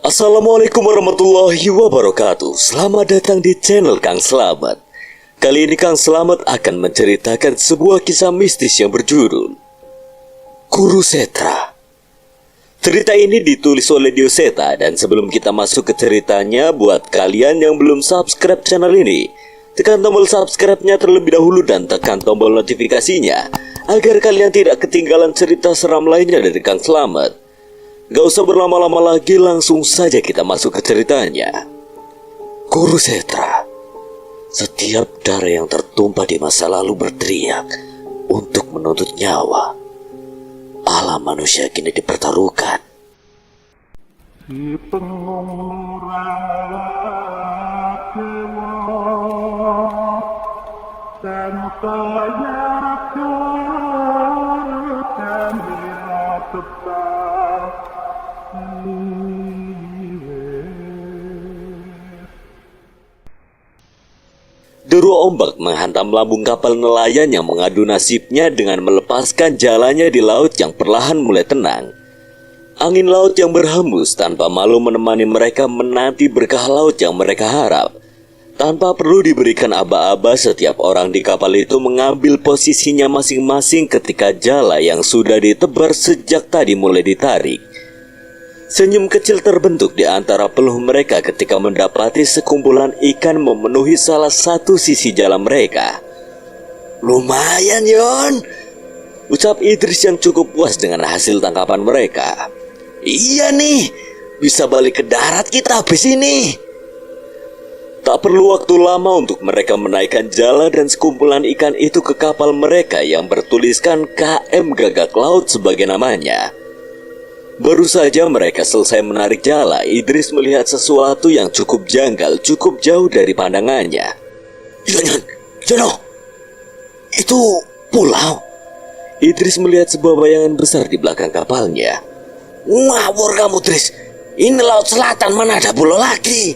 Assalamualaikum warahmatullahi wabarakatuh. Selamat datang di channel Kang Slamet. Kali ini Kang Slamet akan menceritakan sebuah kisah mistis yang berjudul Guru Setra. Cerita ini ditulis oleh Dio Seta, dan sebelum kita masuk ke ceritanya, buat kalian yang belum subscribe channel ini, tekan tombol subscribe-nya terlebih dahulu dan tekan tombol notifikasinya agar kalian tidak ketinggalan cerita seram lainnya dari Kang Slamet. Gak usah berlama-lama lagi, langsung saja kita masuk ke ceritanya. Guru Setra. Setiap darah yang tertumpah di masa lalu berteriak untuk menuntut nyawa. Alam manusia kini dipertaruhkan. Si pengurang dan kaya dan tetap. Deru ombak menghantam lambung kapal nelayan yang mengadu nasibnya dengan melepaskan jalannya di laut yang perlahan mulai tenang. Angin laut yang berhembus tanpa malu menemani mereka menanti berkah laut yang mereka harap. Tanpa perlu diberikan aba-aba, setiap orang di kapal itu mengambil posisinya masing-masing ketika jala yang sudah ditebar sejak tadi mulai ditarik. Senyum kecil terbentuk di antara peluh mereka ketika mendapati sekumpulan ikan memenuhi salah satu sisi jala mereka. "Lumayan, Yon," ucap Idris yang cukup puas dengan hasil tangkapan mereka. "Iya nih, bisa balik ke darat kita habis ini." Tak perlu waktu lama untuk mereka menaikkan jala dan sekumpulan ikan itu ke kapal mereka yang bertuliskan KM Gagak Laut sebagai namanya. Baru saja mereka selesai menarik jala, Idris melihat sesuatu yang cukup janggal, cukup jauh dari pandangannya. Jono, itu pulau." Idris melihat sebuah bayangan besar di belakang kapalnya. "Ngawur kamu, Idris. Ini laut selatan, mana ada pulau lagi?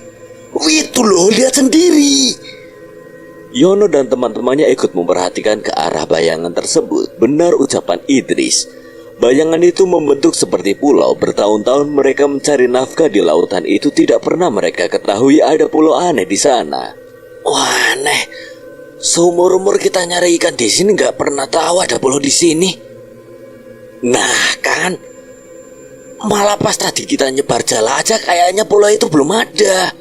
Itu loh, lihat sendiri." Yono dan teman-temannya ikut memperhatikan ke arah bayangan tersebut. Benar ucapan Idris. Bayangan itu membentuk seperti pulau. Bertahun-tahun mereka mencari nafkah di lautan itu, tidak pernah mereka ketahui ada pulau aneh di sana. "Wah, aneh. Seumur-umur kita nyari ikan di sini nggak pernah tahu ada pulau di sini." "Nah kan, malah pas tadi kita nyebar jala aja kayaknya pulau itu belum ada."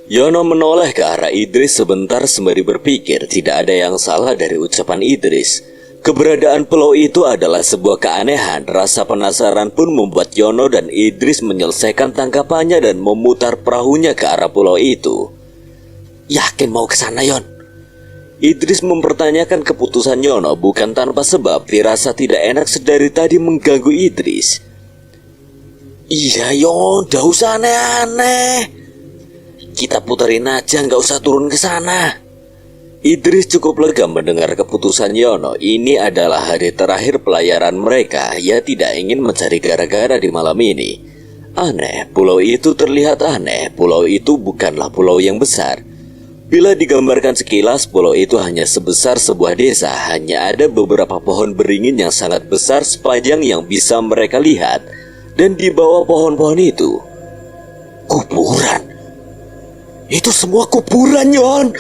Yono menoleh ke arah Idris sebentar sembari berpikir. Tidak ada yang salah dari ucapan Idris. Keberadaan pulau itu adalah sebuah keanehan. Rasa penasaran pun membuat Yono dan Idris menyelesaikan tangkapannya dan memutar perahunya ke arah pulau itu. "Yakin mau ke sana, Yon?" Idris mempertanyakan keputusan Yono bukan tanpa sebab. Dirasa tidak enak sedari tadi mengganggu Idris. "Iya, Yon, gak usah aneh-aneh. Kita puterin aja, gak usah turun ke sana." Idris cukup lega mendengar keputusan Yono. Ini adalah hari terakhir pelayaran mereka. Ia tidak ingin mencari gara-gara di malam ini. Aneh, pulau itu terlihat aneh. Pulau itu bukanlah pulau yang besar. Bila digambarkan sekilas, pulau itu hanya sebesar sebuah desa. Hanya ada beberapa pohon beringin yang sangat besar sepanjang yang bisa mereka lihat. Dan di bawah pohon-pohon itu, kuburan. Itu semua kuburan, Yon.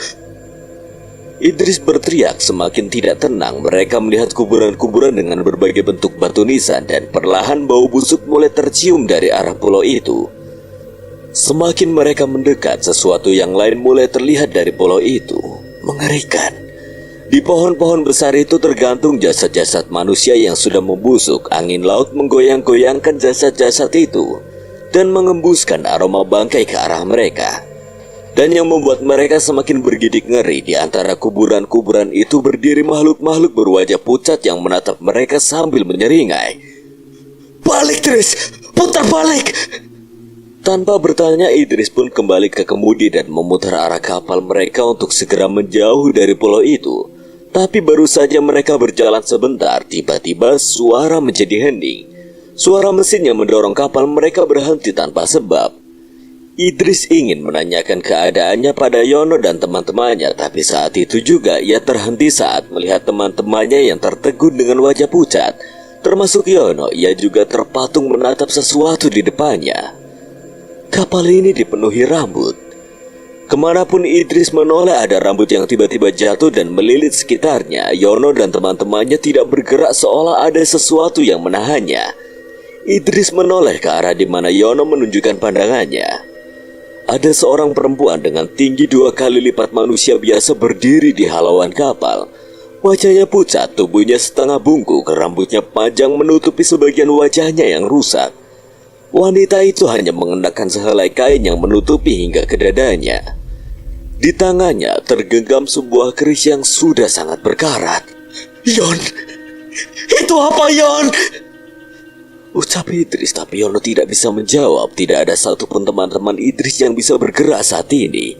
Idris berteriak. Semakin tidak tenang. Mereka melihat kuburan-kuburan dengan berbagai bentuk batu nisan, dan perlahan bau busuk mulai tercium dari arah pulau itu. Semakin mereka mendekat, sesuatu yang lain mulai terlihat dari pulau itu. Mengerikan. Di pohon-pohon besar itu tergantung jasad-jasad manusia yang sudah membusuk. Angin laut menggoyang-goyangkan jasad-jasad itu dan mengembuskan aroma bangkai ke arah mereka. Dan yang membuat mereka semakin bergidik ngeri, di antara kuburan-kuburan itu berdiri makhluk-makhluk berwajah pucat yang menatap mereka sambil menyeringai. "Balik, Idris! Putar balik!" Tanpa bertanya, Idris pun kembali ke kemudi dan memutar arah kapal mereka untuk segera menjauh dari pulau itu. Tapi baru saja mereka berjalan sebentar, tiba-tiba suara menjadi hening. Suara mesin yang mendorong kapal mereka berhenti tanpa sebab. Idris ingin menanyakan keadaannya pada Yono dan teman-temannya, tapi saat itu juga ia terhenti saat melihat teman-temannya yang tertegun dengan wajah pucat. Termasuk Yono, ia juga terpatung menatap sesuatu di depannya. kapal ini dipenuhi rambut. Kemanapun Idris menoleh ada rambut yang tiba-tiba jatuh dan melilit sekitarnya. Yono dan teman-temannya tidak bergerak seolah ada sesuatu yang menahannya. Idris menoleh ke arah di mana Yono menunjukkan pandangannya. Ada seorang perempuan dengan tinggi 2 kali lipat manusia biasa berdiri di halauan kapal. Wajahnya pucat, tubuhnya setengah bungkuk, rambutnya panjang menutupi sebagian wajahnya yang rusak. Wanita itu hanya mengenakan sehelai kain yang menutupi hingga ke dadanya. Di tangannya tergenggam sebuah keris yang sudah sangat berkarat. "Yon, itu apa, Yon?" ucap Idris, tapi Yono tidak bisa menjawab. Tidak ada satupun teman-teman Idris yang bisa bergerak saat ini.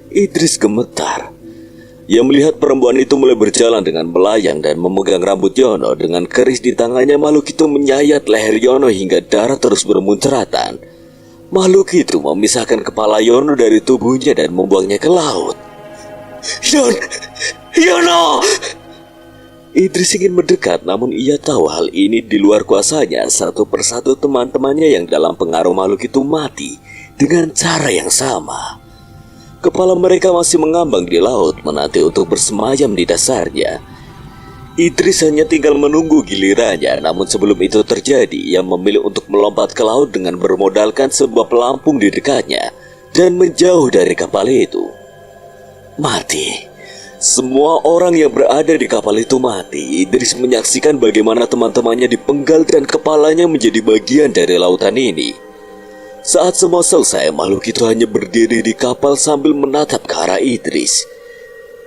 Idris gemetar. Ia melihat perempuan itu mulai berjalan dengan melayang dan memegang rambut Yono. Dengan keris di tangannya, makhluk itu menyayat leher Yono hingga darah terus bermunceratan. Makhluk itu memisahkan kepala Yono dari tubuhnya dan membuangnya ke laut. Yono! Idris ingin mendekat, namun ia tahu hal ini di luar kuasanya. Satu persatu teman-temannya yang dalam pengaruh makhluk itu mati dengan cara yang sama. Kepala mereka masih mengambang di laut, menanti untuk bersemayam di dasarnya. Idris hanya tinggal menunggu gilirannya, namun sebelum itu terjadi, ia memilih untuk melompat ke laut dengan bermodalkan sebuah pelampung di dekatnya dan menjauh dari kapal itu. Mati. Semua orang yang berada di kapal itu mati. Idris menyaksikan bagaimana teman-temannya dipenggal dan kepalanya menjadi bagian dari lautan ini. Saat semua selesai, makhluk itu hanya berdiri di kapal sambil menatap ke arah Idris.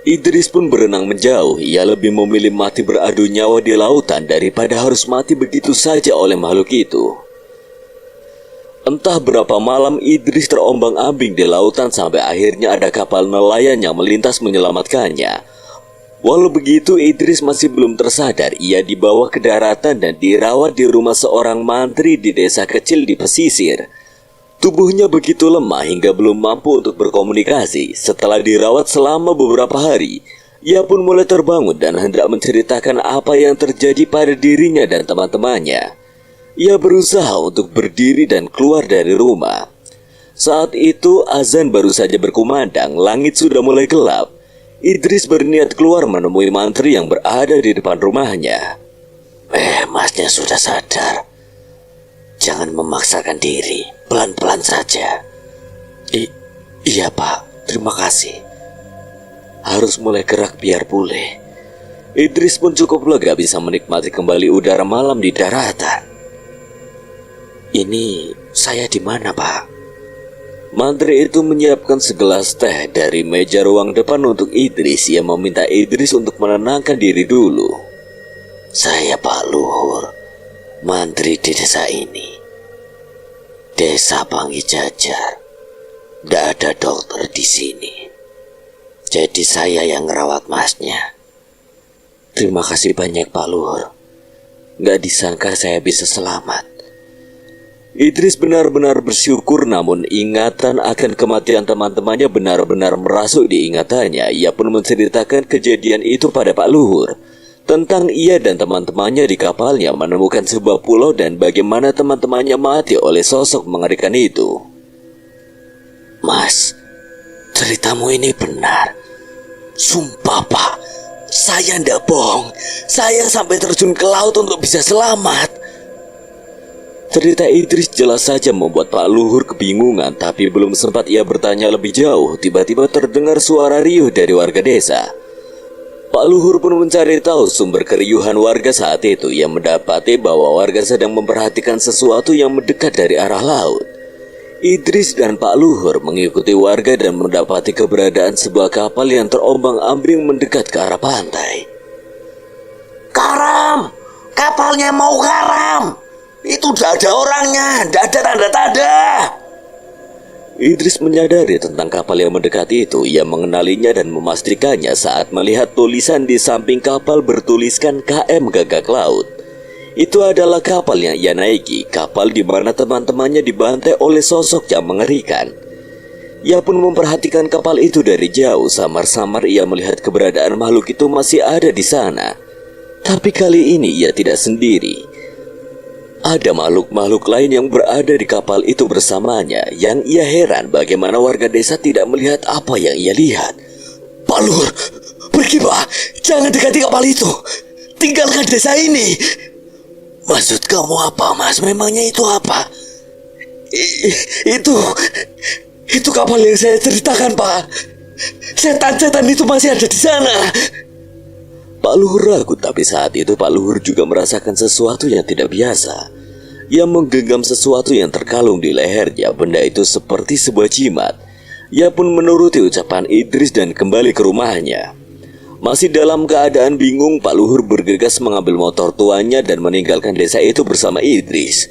Idris pun berenang menjauh. Ia lebih memilih mati beradu nyawa di lautan daripada harus mati begitu saja oleh makhluk itu. Entah berapa malam Idris terombang-ambing di lautan sampai akhirnya ada kapal nelayan yang melintas menyelamatkannya. Walau begitu, Idris masih belum tersadar. Ia dibawa ke daratan dan dirawat di rumah seorang mantri di desa kecil di pesisir. Tubuhnya begitu lemah hingga belum mampu untuk berkomunikasi. Setelah dirawat selama beberapa hari, ia pun mulai terbangun dan hendak menceritakan apa yang terjadi pada dirinya dan teman-temannya. Ia berusaha untuk berdiri dan keluar dari rumah. Saat itu azan baru saja berkumandang, langit sudah mulai gelap. Idris berniat keluar menemui mantri yang berada di depan rumahnya. Masnya sudah sadar. Jangan memaksakan diri, pelan-pelan saja. Iya Pak, terima kasih. Harus mulai gerak biar pulih. Idris pun cukup lega bisa menikmati kembali udara malam di daratan. Ini saya di mana, Pak? Mantri itu menyiapkan segelas teh dari meja ruang depan untuk Idris. Ia meminta Idris untuk menenangkan diri dulu. Saya Pak Luhur, mantri di desa ini. Desa Pangi Jajar. Tidak ada dokter di sini. Jadi saya yang ngerawat masnya. Terima kasih banyak Pak Luhur. Gak disangka saya bisa selamat. Idris benar-benar bersyukur, namun ingatan akan kematian teman-temannya benar-benar merasuk di ingatannya. Ia pun menceritakan kejadian itu pada Pak Luhur. Tentang ia dan teman-temannya di kapalnya menemukan sebuah pulau dan bagaimana teman-temannya mati oleh sosok mengerikan itu. Mas, ceritamu ini benar. Sumpah Pak, saya ndak bohong. Saya sampai terjun ke laut untuk bisa selamat. Cerita Idris jelas saja membuat Pak Luhur kebingungan, tapi belum sempat ia bertanya lebih jauh, tiba-tiba terdengar suara riuh dari warga desa. Pak Luhur pun mencari tahu sumber keriuhan warga saat itu. Ia mendapati bahwa warga sedang memperhatikan sesuatu yang mendekat dari arah laut. Idris dan Pak Luhur mengikuti warga dan mendapati keberadaan sebuah kapal yang terombang-ambing mendekat ke arah pantai. Karam! Kapalnya mau karam! Itu tidak ada orangnya, tidak ada tanda-tanda. Idris menyadari tentang kapal yang mendekati itu. Ia mengenalinya dan memastikannya saat melihat tulisan di samping kapal bertuliskan KM Gagak Laut. Itu adalah kapal yang ia naiki, kapal di mana teman-temannya dibantai oleh sosok yang mengerikan. Ia pun memperhatikan kapal itu dari jauh. Samar-samar ia melihat keberadaan makhluk itu masih ada di sana. Tapi kali ini ia tidak sendiri. Ada makhluk-makhluk lain yang berada di kapal itu bersamanya, yang ia heran bagaimana warga desa tidak melihat apa yang ia lihat. "Pak Luhur, pergi Pak, jangan dekati kapal itu. Tinggalkan desa ini." "Maksud kamu apa, Mas? Memangnya itu apa?" Itu kapal yang saya ceritakan, Pak. Setan-setan itu masih ada di sana." Pak Luhur ragu, tapi saat itu Pak Luhur juga merasakan sesuatu yang tidak biasa. Ia menggenggam sesuatu yang terkalung di lehernya. Benda itu seperti sebuah jimat. Ia pun menuruti ucapan Idris dan kembali ke rumahnya. Masih dalam keadaan bingung, Pak Luhur bergegas mengambil motor tuanya dan meninggalkan desa itu bersama Idris.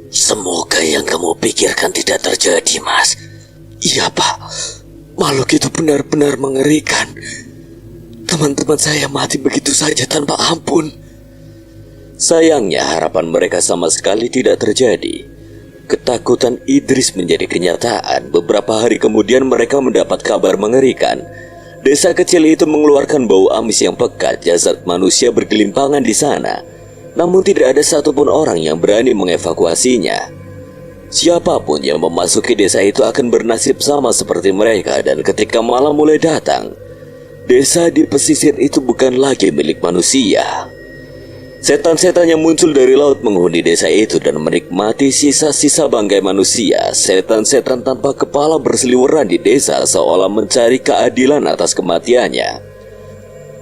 "Semoga yang kamu pikirkan tidak terjadi, Mas." "Iya, Pak. Makhluk itu benar-benar mengerikan. Teman-teman saya mati begitu saja tanpa ampun." Sayangnya harapan mereka sama sekali tidak terjadi. Ketakutan Idris menjadi kenyataan. Beberapa hari kemudian mereka mendapat kabar mengerikan. Desa kecil itu mengeluarkan bau amis yang pekat. Jasad manusia bergelimpangan di sana. Namun tidak ada satupun orang yang berani mengevakuasinya. Siapapun yang memasuki desa itu akan bernasib sama seperti mereka. Dan ketika malam mulai datang, desa di pesisir itu bukan lagi milik manusia. Setan-setan yang muncul dari laut menghuni desa itu dan menikmati sisa-sisa bangkai manusia. Setan-setan tanpa kepala berseliweran di desa seolah mencari keadilan atas kematiannya.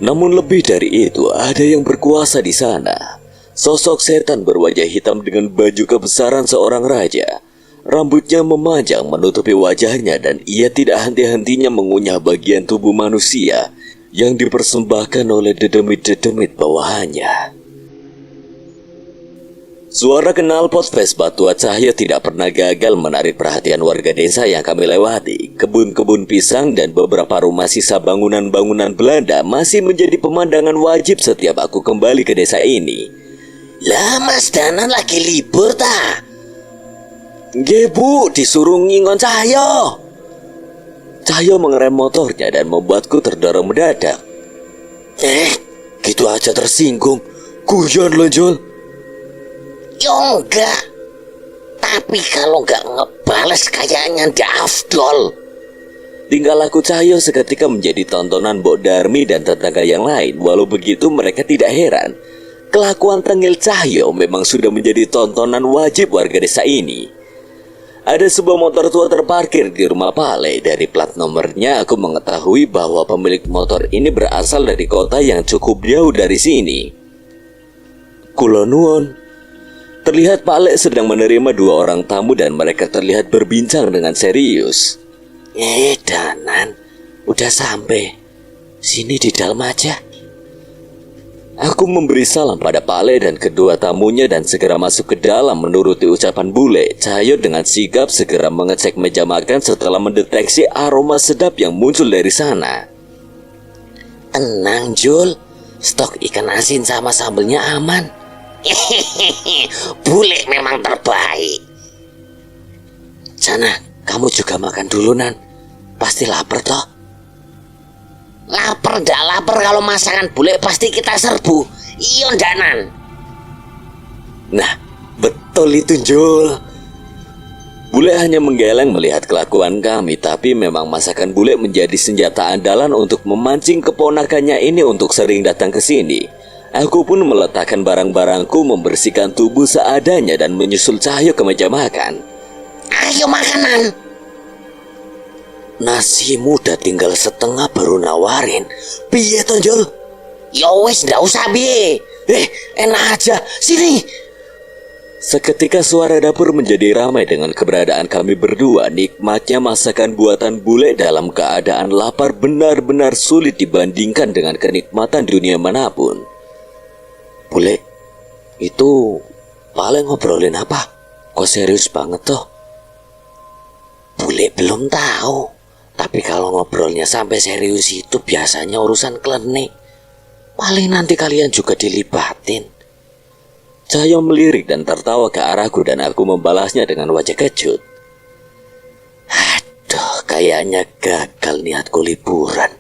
Namun lebih dari itu, ada yang berkuasa di sana. Sosok setan berwajah hitam dengan baju kebesaran seorang raja. Rambutnya memanjang menutupi wajahnya dan ia tidak henti-hentinya mengunyah bagian tubuh manusia yang dipersembahkan oleh dedemit-dedemit bawahannya. Suara knalpot Vespa tua Cahyo tidak pernah gagal menarik perhatian warga desa yang kami lewati. Kebun-kebun pisang dan beberapa rumah sisa bangunan-bangunan Belanda masih menjadi pemandangan wajib setiap aku kembali ke desa ini. "Lah, Mas Danan lagi libur ta?" "Nggih, Bu, disuruh ngingon Cahyo." Cahyo mengerem motornya dan membuatku terdorong mendadak. Gitu aja tersinggung. Guyon lo, Jul." Yo enggak. Tapi kalau enggak ngebales kayaknya ndak afdol. Tinggal aku Cahyo seketika menjadi tontonan Mbok Darmi dan tetangga yang lain. Walau begitu mereka tidak heran. Kelakuan tengil Cahyo memang sudah menjadi tontonan wajib warga desa ini. Ada sebuah motor tua terparkir di rumah Pale. Dari plat nomornya aku mengetahui bahwa pemilik motor ini berasal dari kota yang cukup jauh dari sini. Kula nuwun. Terlihat Pak Lek sedang menerima dua orang tamu dan mereka terlihat berbincang dengan serius. Danan, udah sampai. Sini di dalam aja." Aku memberi salam pada Pak Lek dan kedua tamunya dan segera masuk ke dalam menuruti ucapan bule. Cahyo dengan sigap segera mengecek meja makan setelah mendeteksi aroma sedap yang muncul dari sana. "Tenang, Jul. Stok ikan asin sama sambelnya aman." "Bule memang terbaik." "Sana, kamu juga makan dulu, Nan. Pasti lapar toh?" "Lapar ndak lapar, kalau masakan bule pasti kita serbu. Iya ndak, Nan?" Nah, betul itu, Jul. Bule hanya menggeleng melihat kelakuan kami, tapi memang masakan bule menjadi senjata andalan untuk memancing keponakannya ini untuk sering datang ke sini. Aku pun meletakkan barang-barangku, membersihkan tubuh seadanya dan menyusul Cahyo ke meja makan. "Ayo makanan." "Nasimu udah tinggal setengah baru nawarin. Piye toh, Jul?" "Ya wis ndak usah biye. Enak aja. Sini." Seketika suara dapur menjadi ramai dengan keberadaan kami berdua. Nikmatnya masakan buatan bule dalam keadaan lapar benar-benar sulit dibandingkan dengan kenikmatan dunia manapun. "Bule, itu paling ngobrolin apa? Kok serius banget toh?" "Bule belum tahu. Tapi kalau ngobrolnya sampai serius itu biasanya urusan klinik. Paling nanti kalian juga dilibatin." Cahyo melirik dan tertawa ke arahku dan aku membalasnya dengan wajah kecut. Aduh, kayaknya gagal niatku liburan.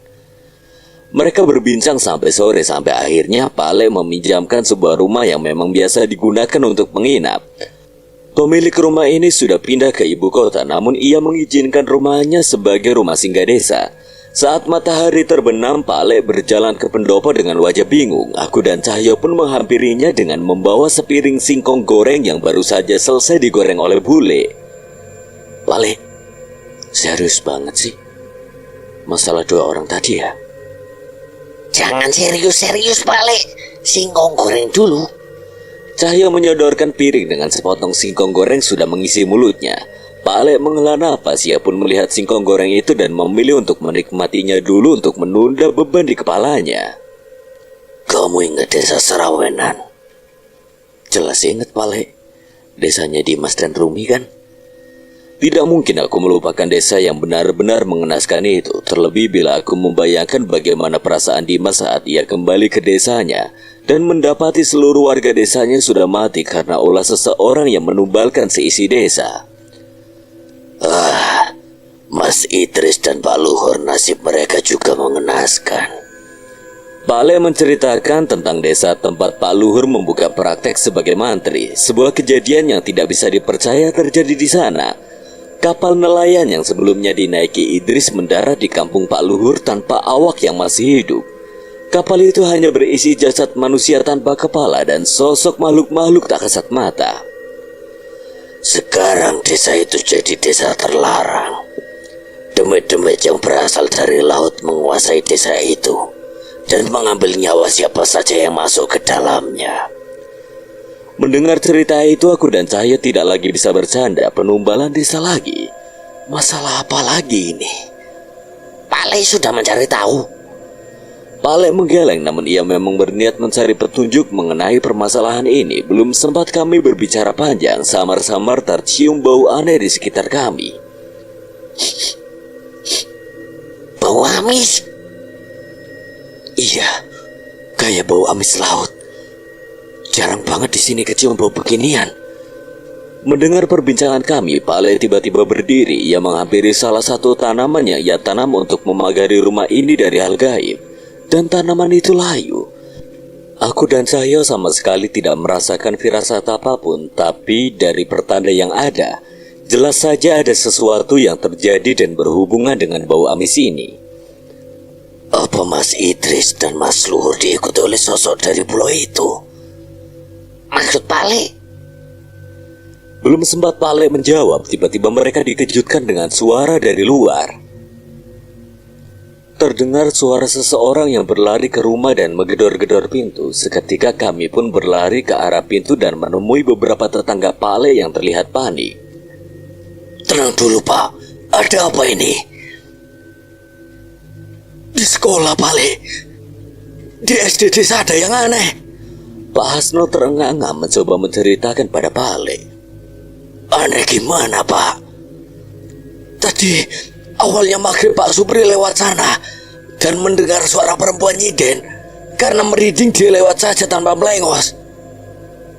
Mereka berbincang sampai sore sampai akhirnya Pak Le meminjamkan sebuah rumah yang memang biasa digunakan untuk menginap. Pemilik rumah ini sudah pindah ke ibu kota, namun ia mengizinkan rumahnya sebagai rumah singgah desa. Saat matahari terbenam, Pak Le berjalan ke pendopo dengan wajah bingung. Aku dan Cahyo pun menghampirinya dengan membawa sepiring singkong goreng yang baru saja selesai digoreng oleh bule. Pak Le, serius banget sih masalah 2 orang tadi ya? Jangan serius-serius, Pak Le. Singkong goreng dulu. Cahyo menyodorkan piring dengan sepotong singkong goreng sudah mengisi mulutnya. Pak Le menghela napas, ia pun melihat singkong goreng itu dan memilih untuk menikmatinya dulu untuk menunda beban di kepalanya. Kamu ingat desa Serawenan? Jelas ingat, Pak Le. Desanya Dimas dan Rumi kan? Tidak mungkin aku melupakan desa yang benar-benar mengenaskan itu, terlebih bila aku membayangkan bagaimana perasaan Dimas saat ia kembali ke desanya dan mendapati seluruh warga desanya sudah mati karena ulah seseorang yang menumbalkan seisi desa. Mas Idris dan Pak Luhur, nasib mereka juga mengenaskan. Pak Le menceritakan tentang desa tempat Pak Luhur membuka praktek sebagai mantri, sebuah kejadian yang tidak bisa dipercaya terjadi di sana. Kapal nelayan yang sebelumnya dinaiki Idris mendarat di kampung Pak Luhur tanpa awak yang masih hidup. Kapal itu hanya berisi jasad manusia tanpa kepala dan sosok makhluk-makhluk tak kasat mata. Sekarang desa itu jadi desa terlarang. Demit-demit yang berasal dari laut menguasai desa itu dan mengambil nyawa siapa saja yang masuk ke dalamnya. Mendengar cerita itu, aku dan Cahyo tidak lagi bisa bercanda. Penumbalan desa lagi. Masalah apa lagi ini? Pak Le sudah mencari tahu. Pak Le menggeleng, namun ia memang berniat mencari petunjuk mengenai permasalahan ini. Belum sempat kami berbicara panjang, samar-samar tercium bau aneh di sekitar kami. Bau amis? Iya, kayak bau amis laut. Jarang banget di sini kecium bau beginian. Mendengar perbincangan kami, Pak Le tiba-tiba berdiri. Ia menghampiri salah satu tanaman yang ia tanam untuk memagari rumah ini dari hal gaib. Dan tanaman itu layu. Aku dan Cahyo sama sekali tidak merasakan firasat apapun, tapi dari pertanda yang ada, jelas saja ada sesuatu yang terjadi dan berhubungan dengan bau amis ini. Apa Mas Idris dan Mas Luhur diikuti oleh sosok dari pulau itu? Maksud Pak Le? Belum sempat Pak Le menjawab, tiba-tiba mereka dikejutkan dengan suara dari luar. Terdengar suara seseorang yang berlari ke rumah dan menggedor-gedor pintu. Seketika kami pun berlari ke arah pintu dan menemui beberapa tetangga Pak Le yang terlihat panik. Tenang dulu Pak, ada apa ini? Di sekolah Pak Le, di SD desa ada yang aneh. Pak Hasno terengah-engah mencoba menceritakan pada Pak Le. Aneh gimana Pak? Tadi awalnya maghrib Pak Supri lewat sana dan mendengar suara perempuan nyiden. Karena merinding dia lewat saja tanpa melengos.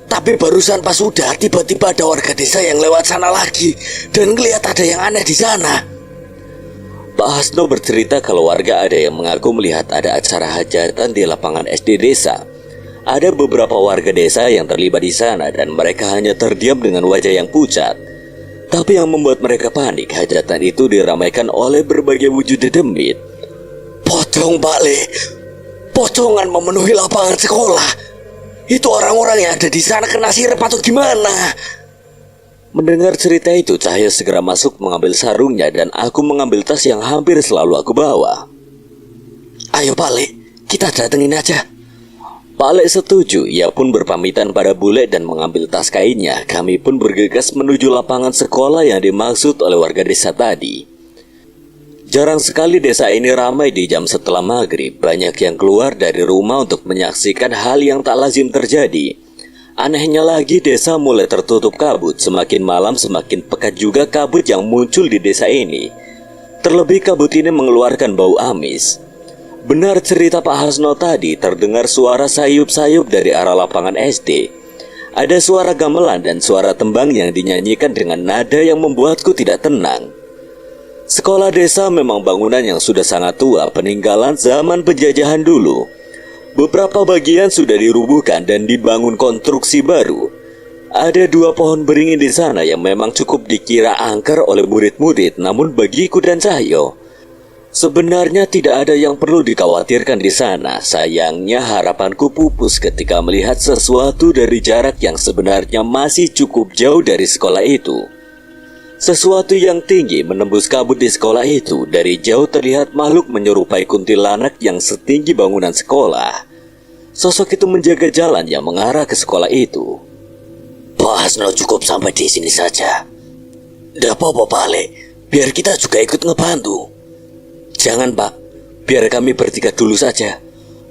Tapi barusan pas sudah tiba-tiba ada warga desa yang lewat sana lagi dan ngelihat ada yang aneh di sana. Pak Hasno bercerita kalau warga ada yang mengaku melihat ada acara hajatan di lapangan SD desa. Ada beberapa warga desa yang terlibat di sana dan mereka hanya terdiam dengan wajah yang pucat. Tapi yang membuat mereka panik, hajatan itu diramaikan oleh berbagai wujud dedemit. Pocong Pak Le, pocongan memenuhi lapangan sekolah. Itu orang-orang yang ada di sana kena sirep atau gimana? Mendengar cerita itu, Cahyo segera masuk mengambil sarungnya dan aku mengambil tas yang hampir selalu aku bawa. Ayo Pak Le, kita datengin aja. Pak Le setuju, ia pun berpamitan pada bule dan mengambil tas kainnya. Kami pun bergegas menuju lapangan sekolah yang dimaksud oleh warga desa tadi. Jarang sekali desa ini ramai di jam setelah maghrib. Banyak yang keluar dari rumah untuk menyaksikan hal yang tak lazim terjadi. Anehnya lagi, desa mulai tertutup kabut. Semakin malam semakin pekat juga kabut yang muncul di desa ini. Terlebih kabut ini mengeluarkan bau amis. Benar cerita Pak Hasno tadi, terdengar suara sayup-sayup dari arah lapangan SD. Ada suara gamelan dan suara tembang yang dinyanyikan dengan nada yang membuatku tidak tenang. Sekolah desa memang bangunan yang sudah sangat tua, peninggalan zaman penjajahan dulu. Beberapa bagian sudah dirubuhkan dan dibangun konstruksi baru. Ada 2 pohon beringin di sana yang memang cukup dikira angker oleh murid-murid, namun bagiku dan Cahyo, sebenarnya tidak ada yang perlu dikhawatirkan di sana. Sayangnya harapanku pupus ketika melihat sesuatu dari jarak yang sebenarnya masih cukup jauh dari sekolah itu. Sesuatu yang tinggi menembus kabut di sekolah itu. Dari jauh terlihat makhluk menyerupai kuntilanak yang setinggi bangunan sekolah. Sosok itu menjaga jalan yang mengarah ke sekolah itu. Pak Hasno, cukup sampai di sini saja. Nggak apa-apa, Pak Ale. Biar kita juga ikut ngebantu. Jangan, Pak. Biar kami bertiga dulu saja.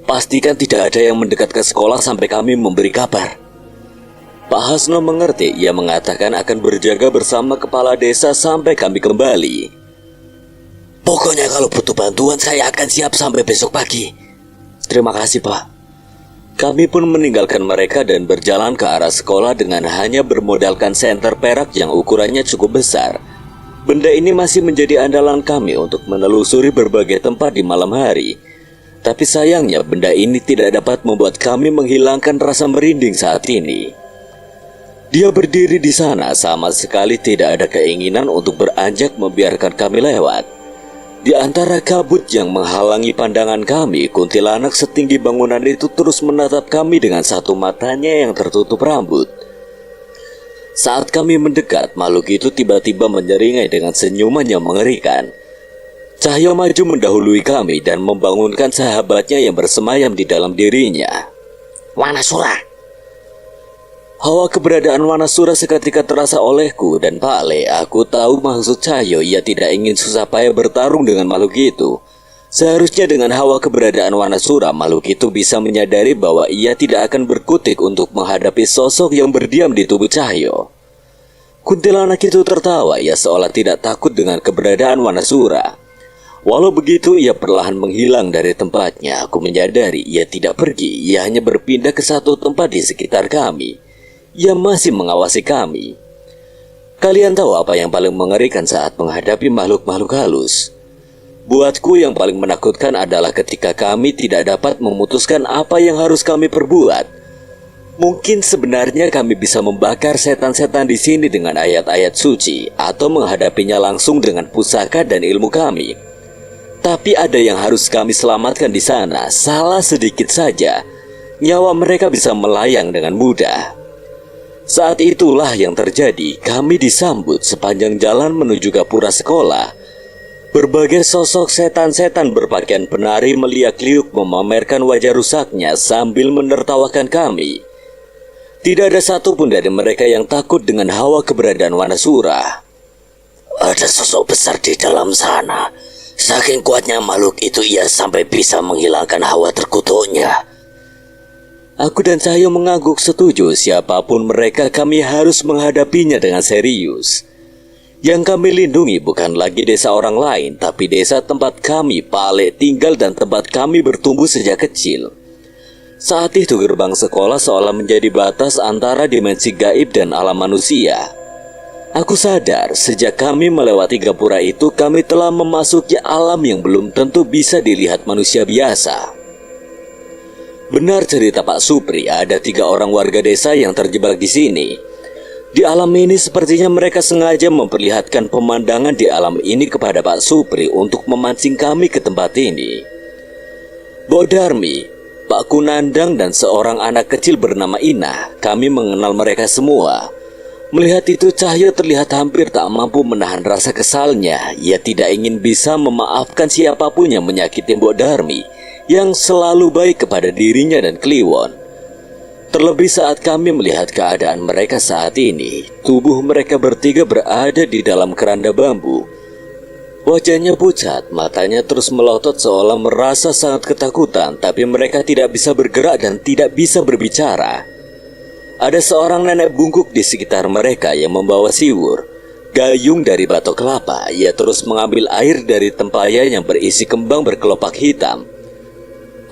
Pastikan tidak ada yang mendekat ke sekolah sampai kami memberi kabar. Pak Hasno mengerti. Ia mengatakan akan berjaga bersama kepala desa sampai kami kembali. Pokoknya kalau butuh bantuan saya akan siap sampai besok pagi. Terima kasih, Pak. Kami pun meninggalkan mereka dan berjalan ke arah sekolah dengan hanya bermodalkan senter perak yang ukurannya cukup besar. Benda ini masih menjadi andalan kami untuk menelusuri berbagai tempat di malam hari. Tapi sayangnya benda ini tidak dapat membuat kami menghilangkan rasa merinding saat ini. Dia berdiri di sana, sama sekali tidak ada keinginan untuk beranjak membiarkan kami lewat. Di antara kabut yang menghalangi pandangan kami, kuntilanak setinggi bangunan itu terus menatap kami dengan satu matanya yang tertutup rambut. Saat kami mendekat, makhluk itu tiba-tiba menyeringai dengan senyuman yang mengerikan. Cahyo maju mendahului kami dan membangunkan sahabatnya yang bersemayam di dalam dirinya. Wanasura. Hawa keberadaan Wanasura seketika terasa olehku dan Pak Le. Aku tahu maksud Cahyo. Ia tidak ingin susah payah bertarung dengan makhluk itu. Seharusnya dengan hawa keberadaan Wanasura, makhluk itu bisa menyadari bahwa ia tidak akan berkutik untuk menghadapi sosok yang berdiam di tubuh Cahyo. Kuntilanak itu tertawa. Ia seolah tidak takut dengan keberadaan Wanasura. Walau begitu, ia perlahan menghilang dari tempatnya. Aku menyadari ia tidak pergi. Ia hanya berpindah ke satu tempat di sekitar kami. Ia masih mengawasi kami. Kalian tahu apa yang paling mengerikan saat menghadapi makhluk-makhluk halus? Buatku yang paling menakutkan adalah ketika kami tidak dapat memutuskan apa yang harus kami perbuat. Mungkin sebenarnya kami bisa membakar setan-setan di sini dengan ayat-ayat suci atau menghadapinya langsung dengan pusaka dan ilmu kami. Tapi ada yang harus kami selamatkan di sana. Salah sedikit saja, nyawa mereka bisa melayang dengan mudah. Saat itulah yang terjadi. Kami disambut sepanjang jalan menuju gapura sekolah. Berbagai sosok setan-setan berpakaian penari meliak-liuk memamerkan wajah rusaknya sambil menertawakan kami. Tidak ada satupun dari mereka yang takut dengan hawa keberadaan Wanasura. Ada sosok besar di dalam sana. Saking kuatnya makhluk itu, ia sampai bisa menghilangkan hawa terkutuknya. Aku dan Cahyo mengangguk setuju. Siapapun mereka, kami harus menghadapinya dengan serius. Yang kami lindungi bukan lagi desa orang lain, tapi desa tempat kami, Pak Ale, tinggal dan tempat kami bertumbuh sejak kecil. Saat itu gerbang sekolah seolah menjadi batas antara dimensi gaib dan alam manusia. Aku sadar sejak kami melewati gapura itu, kami telah memasuki alam yang belum tentu bisa dilihat manusia biasa. Benar cerita Pak Supri, ada 3 orang warga desa yang terjebak di sini. Di alam ini sepertinya mereka sengaja memperlihatkan pemandangan di alam ini kepada Pak Supri untuk memancing kami ke tempat ini. Mbok Darmi, Pak Kunandang dan seorang anak kecil bernama Ina, kami mengenal mereka semua. Melihat itu, Cahyo terlihat hampir tak mampu menahan rasa kesalnya. Ia tidak ingin bisa memaafkan siapapun yang menyakiti Mbok Darmi, yang selalu baik kepada dirinya dan Kliwon. Terlebih saat kami melihat keadaan mereka saat ini. Tubuh mereka bertiga berada di dalam keranda bambu. Wajahnya pucat, matanya terus melotot seolah merasa sangat ketakutan. Tapi mereka tidak bisa bergerak dan tidak bisa berbicara. Ada seorang nenek bungkuk di sekitar mereka yang membawa siwur, gayung dari batok kelapa. Ia terus mengambil air dari tempayan yang berisi kembang berkelopak hitam.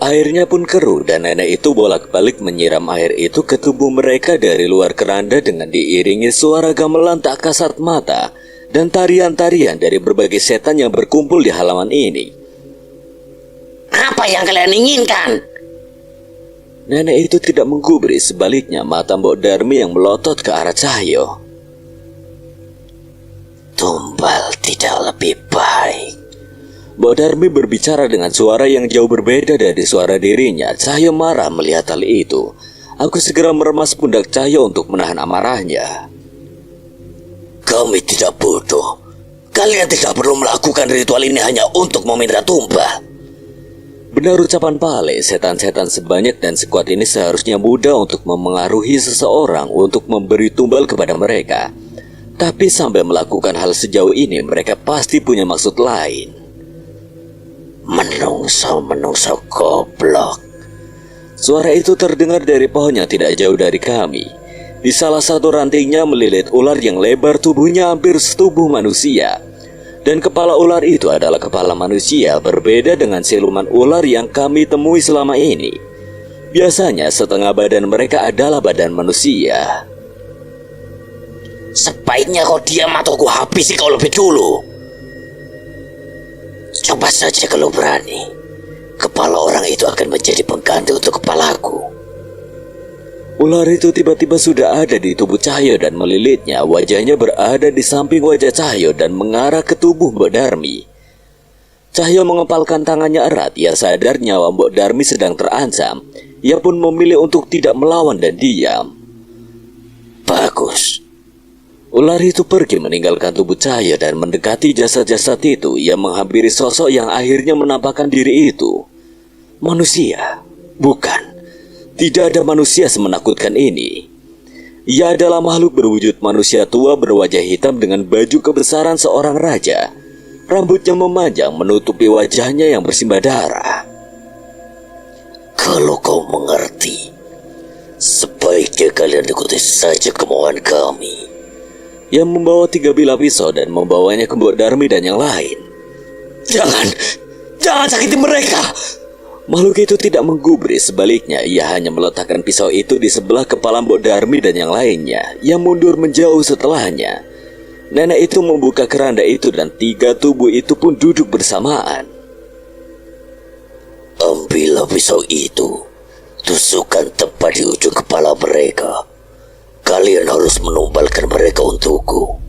Airnya pun keruh dan nenek itu bolak-balik menyiram air itu ke tubuh mereka dari luar keranda dengan diiringi suara gamelan tak kasat mata dan tarian-tarian dari berbagai setan yang berkumpul di halaman ini. Apa yang kalian inginkan? Nenek itu tidak menggubris, sebaliknya mata Mbok Darmi yang melotot ke arah Cahyo. Tumbal tidak lebih baik. Mbok Darmi berbicara dengan suara yang jauh berbeda dari suara dirinya. Cahyo marah melihat hal itu. Aku segera meremas pundak Cahyo untuk menahan amarahnya. Kami tidak bodoh. Kalian tidak perlu melakukan ritual ini hanya untuk meminta tumbal. Benar ucapan Pale, setan-setan sebanyak dan sekuat ini seharusnya mudah untuk memengaruhi seseorang untuk memberi tumbal kepada mereka. Tapi sampai melakukan hal sejauh ini, mereka pasti punya maksud lain. Menungso goblok. Suara itu terdengar dari pohon yang tidak jauh dari kami. Di salah satu rantingnya melilit ular yang lebar tubuhnya hampir setubuh manusia. Dan kepala ular itu adalah kepala manusia, berbeda dengan siluman ular yang kami temui selama ini. Biasanya setengah badan mereka adalah badan manusia. Sebaiknya kau diam atau ku habisi kau lebih dulu. Coba saja kalau berani. Kepala orang itu akan menjadi pengganti untuk kepalaku. Ular itu tiba-tiba sudah ada di tubuh Cahyo dan melilitnya. Wajahnya berada di samping wajah Cahyo dan mengarah ke tubuh Mbok Darmi. Cahyo mengepalkan tangannya erat. Ia sadar nyawa Mbok Darmi sedang terancam. Ia pun memilih untuk tidak melawan dan diam. Bagus. Ular itu pergi meninggalkan tubuh Cahyo dan mendekati jasad-jasad itu. Ia menghampiri sosok yang akhirnya menampakkan diri itu. Manusia? Bukan. Tidak ada manusia semenakutkan ini. Ia adalah makhluk berwujud manusia tua berwajah hitam dengan baju kebesaran seorang raja. Rambutnya memanjang menutupi wajahnya yang bersimbah darah. Kalau kau mengerti, sebaiknya kalian ikuti saja kemauan kami. Ia membawa 3 bilah pisau dan membawanya ke Mbok Darmi dan yang lain. Jangan sakiti mereka. Makhluk itu tidak menggubris, sebaliknya ia hanya meletakkan pisau itu di sebelah kepala Mbok Darmi dan yang lainnya. Ia mundur menjauh setelahnya. Nenek itu membuka keranda itu dan 3 tubuh itu pun duduk bersamaan. Ambillah pisau itu, tusukkan tepat di ujung kepala mereka. Kalian harus menumbalkan mereka untukku.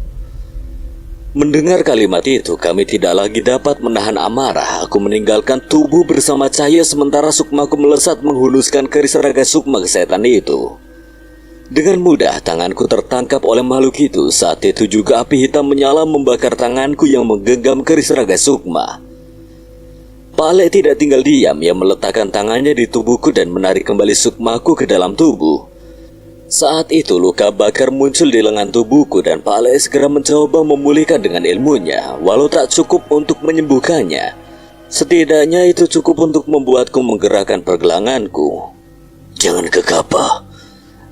Mendengar kalimat itu, kami tidak lagi dapat menahan amarah. Aku meninggalkan tubuh bersama Cahyo sementara sukmaku melesat menghuluskan keris raga sukma ke setan itu. Dengan mudah tanganku tertangkap oleh makhluk itu. Saat itu juga api hitam menyala membakar tanganku yang menggenggam keris raga sukma. Pale tidak tinggal diam. Ia meletakkan tangannya di tubuhku dan menarik kembali sukmaku ke dalam tubuh. Saat itu luka bakar muncul di lengan tubuhku dan Pale segera mencoba memulihkan dengan ilmunya. Walau tak cukup untuk menyembuhkannya, setidaknya itu cukup untuk membuatku menggerakkan pergelanganku. Jangan gegabah.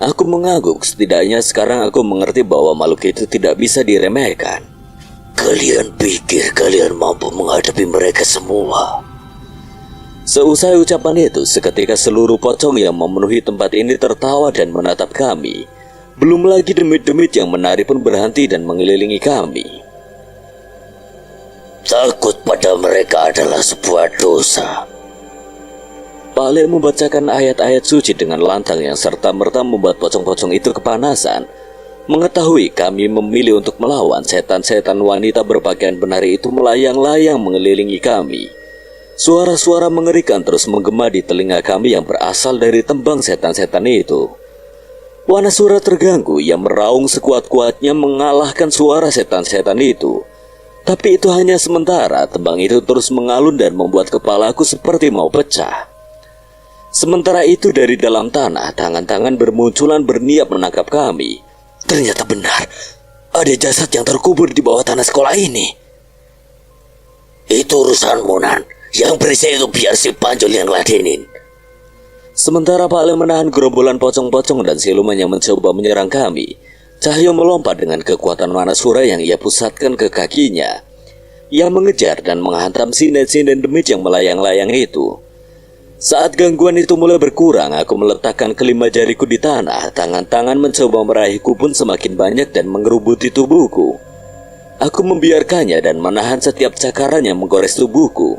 Aku mengangguk, setidaknya sekarang aku mengerti bahwa makhluk itu tidak bisa diremehkan. Kalian pikir kalian mampu menghadapi mereka semua? Seusai ucapan itu, seketika seluruh pocong yang memenuhi tempat ini tertawa dan menatap kami. Belum lagi demit-demit yang menari pun berhenti dan mengelilingi kami. Takut pada mereka adalah sebuah dosa. Pale membacakan ayat-ayat suci dengan lantang yang serta-merta membuat pocong-pocong itu kepanasan. Mengetahui kami memilih untuk melawan, setan-setan wanita berpakaian penari itu melayang-layang mengelilingi kami. Suara-suara mengerikan terus menggema di telinga kami yang berasal dari tembang setan-setan itu. Wanasura terganggu, ia meraung sekuat-kuatnya mengalahkan suara setan-setan itu. Tapi itu hanya sementara, tembang itu terus mengalun dan membuat kepalaku seperti mau pecah. Sementara itu dari dalam tanah, tangan-tangan bermunculan berniat menangkap kami. Ternyata benar, ada jasad yang terkubur di bawah tanah sekolah ini. Itu urusanmu, Nan. Yang berisi itu biar si Panjol yang ladenin. Sementara Pak Le menahan gerombolan pocong-pocong dan siluman yang mencoba menyerang kami, Cahyo melompat dengan kekuatan Manasura yang ia pusatkan ke kakinya. Ia mengejar dan menghantam sinden-sinden demit yang melayang-layang itu. Saat gangguan itu mulai berkurang, aku meletakkan kelima jariku di tanah. Tangan-tangan mencoba meraihku pun semakin banyak dan mengerubuti tubuhku. Aku membiarkannya dan menahan setiap cakaran yang menggores tubuhku.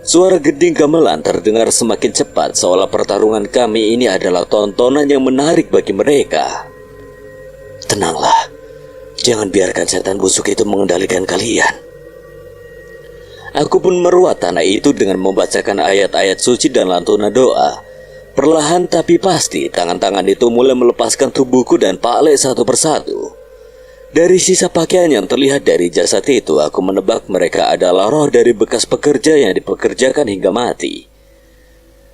Suara geding gamelan terdengar semakin cepat, seolah pertarungan kami ini adalah tontonan yang menarik bagi mereka. Tenanglah, jangan biarkan setan busuk itu mengendalikan kalian. Aku pun meruat tanah itu dengan membacakan ayat-ayat suci dan lantunan doa. Perlahan tapi pasti, tangan-tangan itu mulai melepaskan tubuhku dan Pak Le satu persatu. Dari sisa pakaian yang terlihat dari jasad itu, aku menebak mereka adalah roh dari bekas pekerja yang dipekerjakan hingga mati.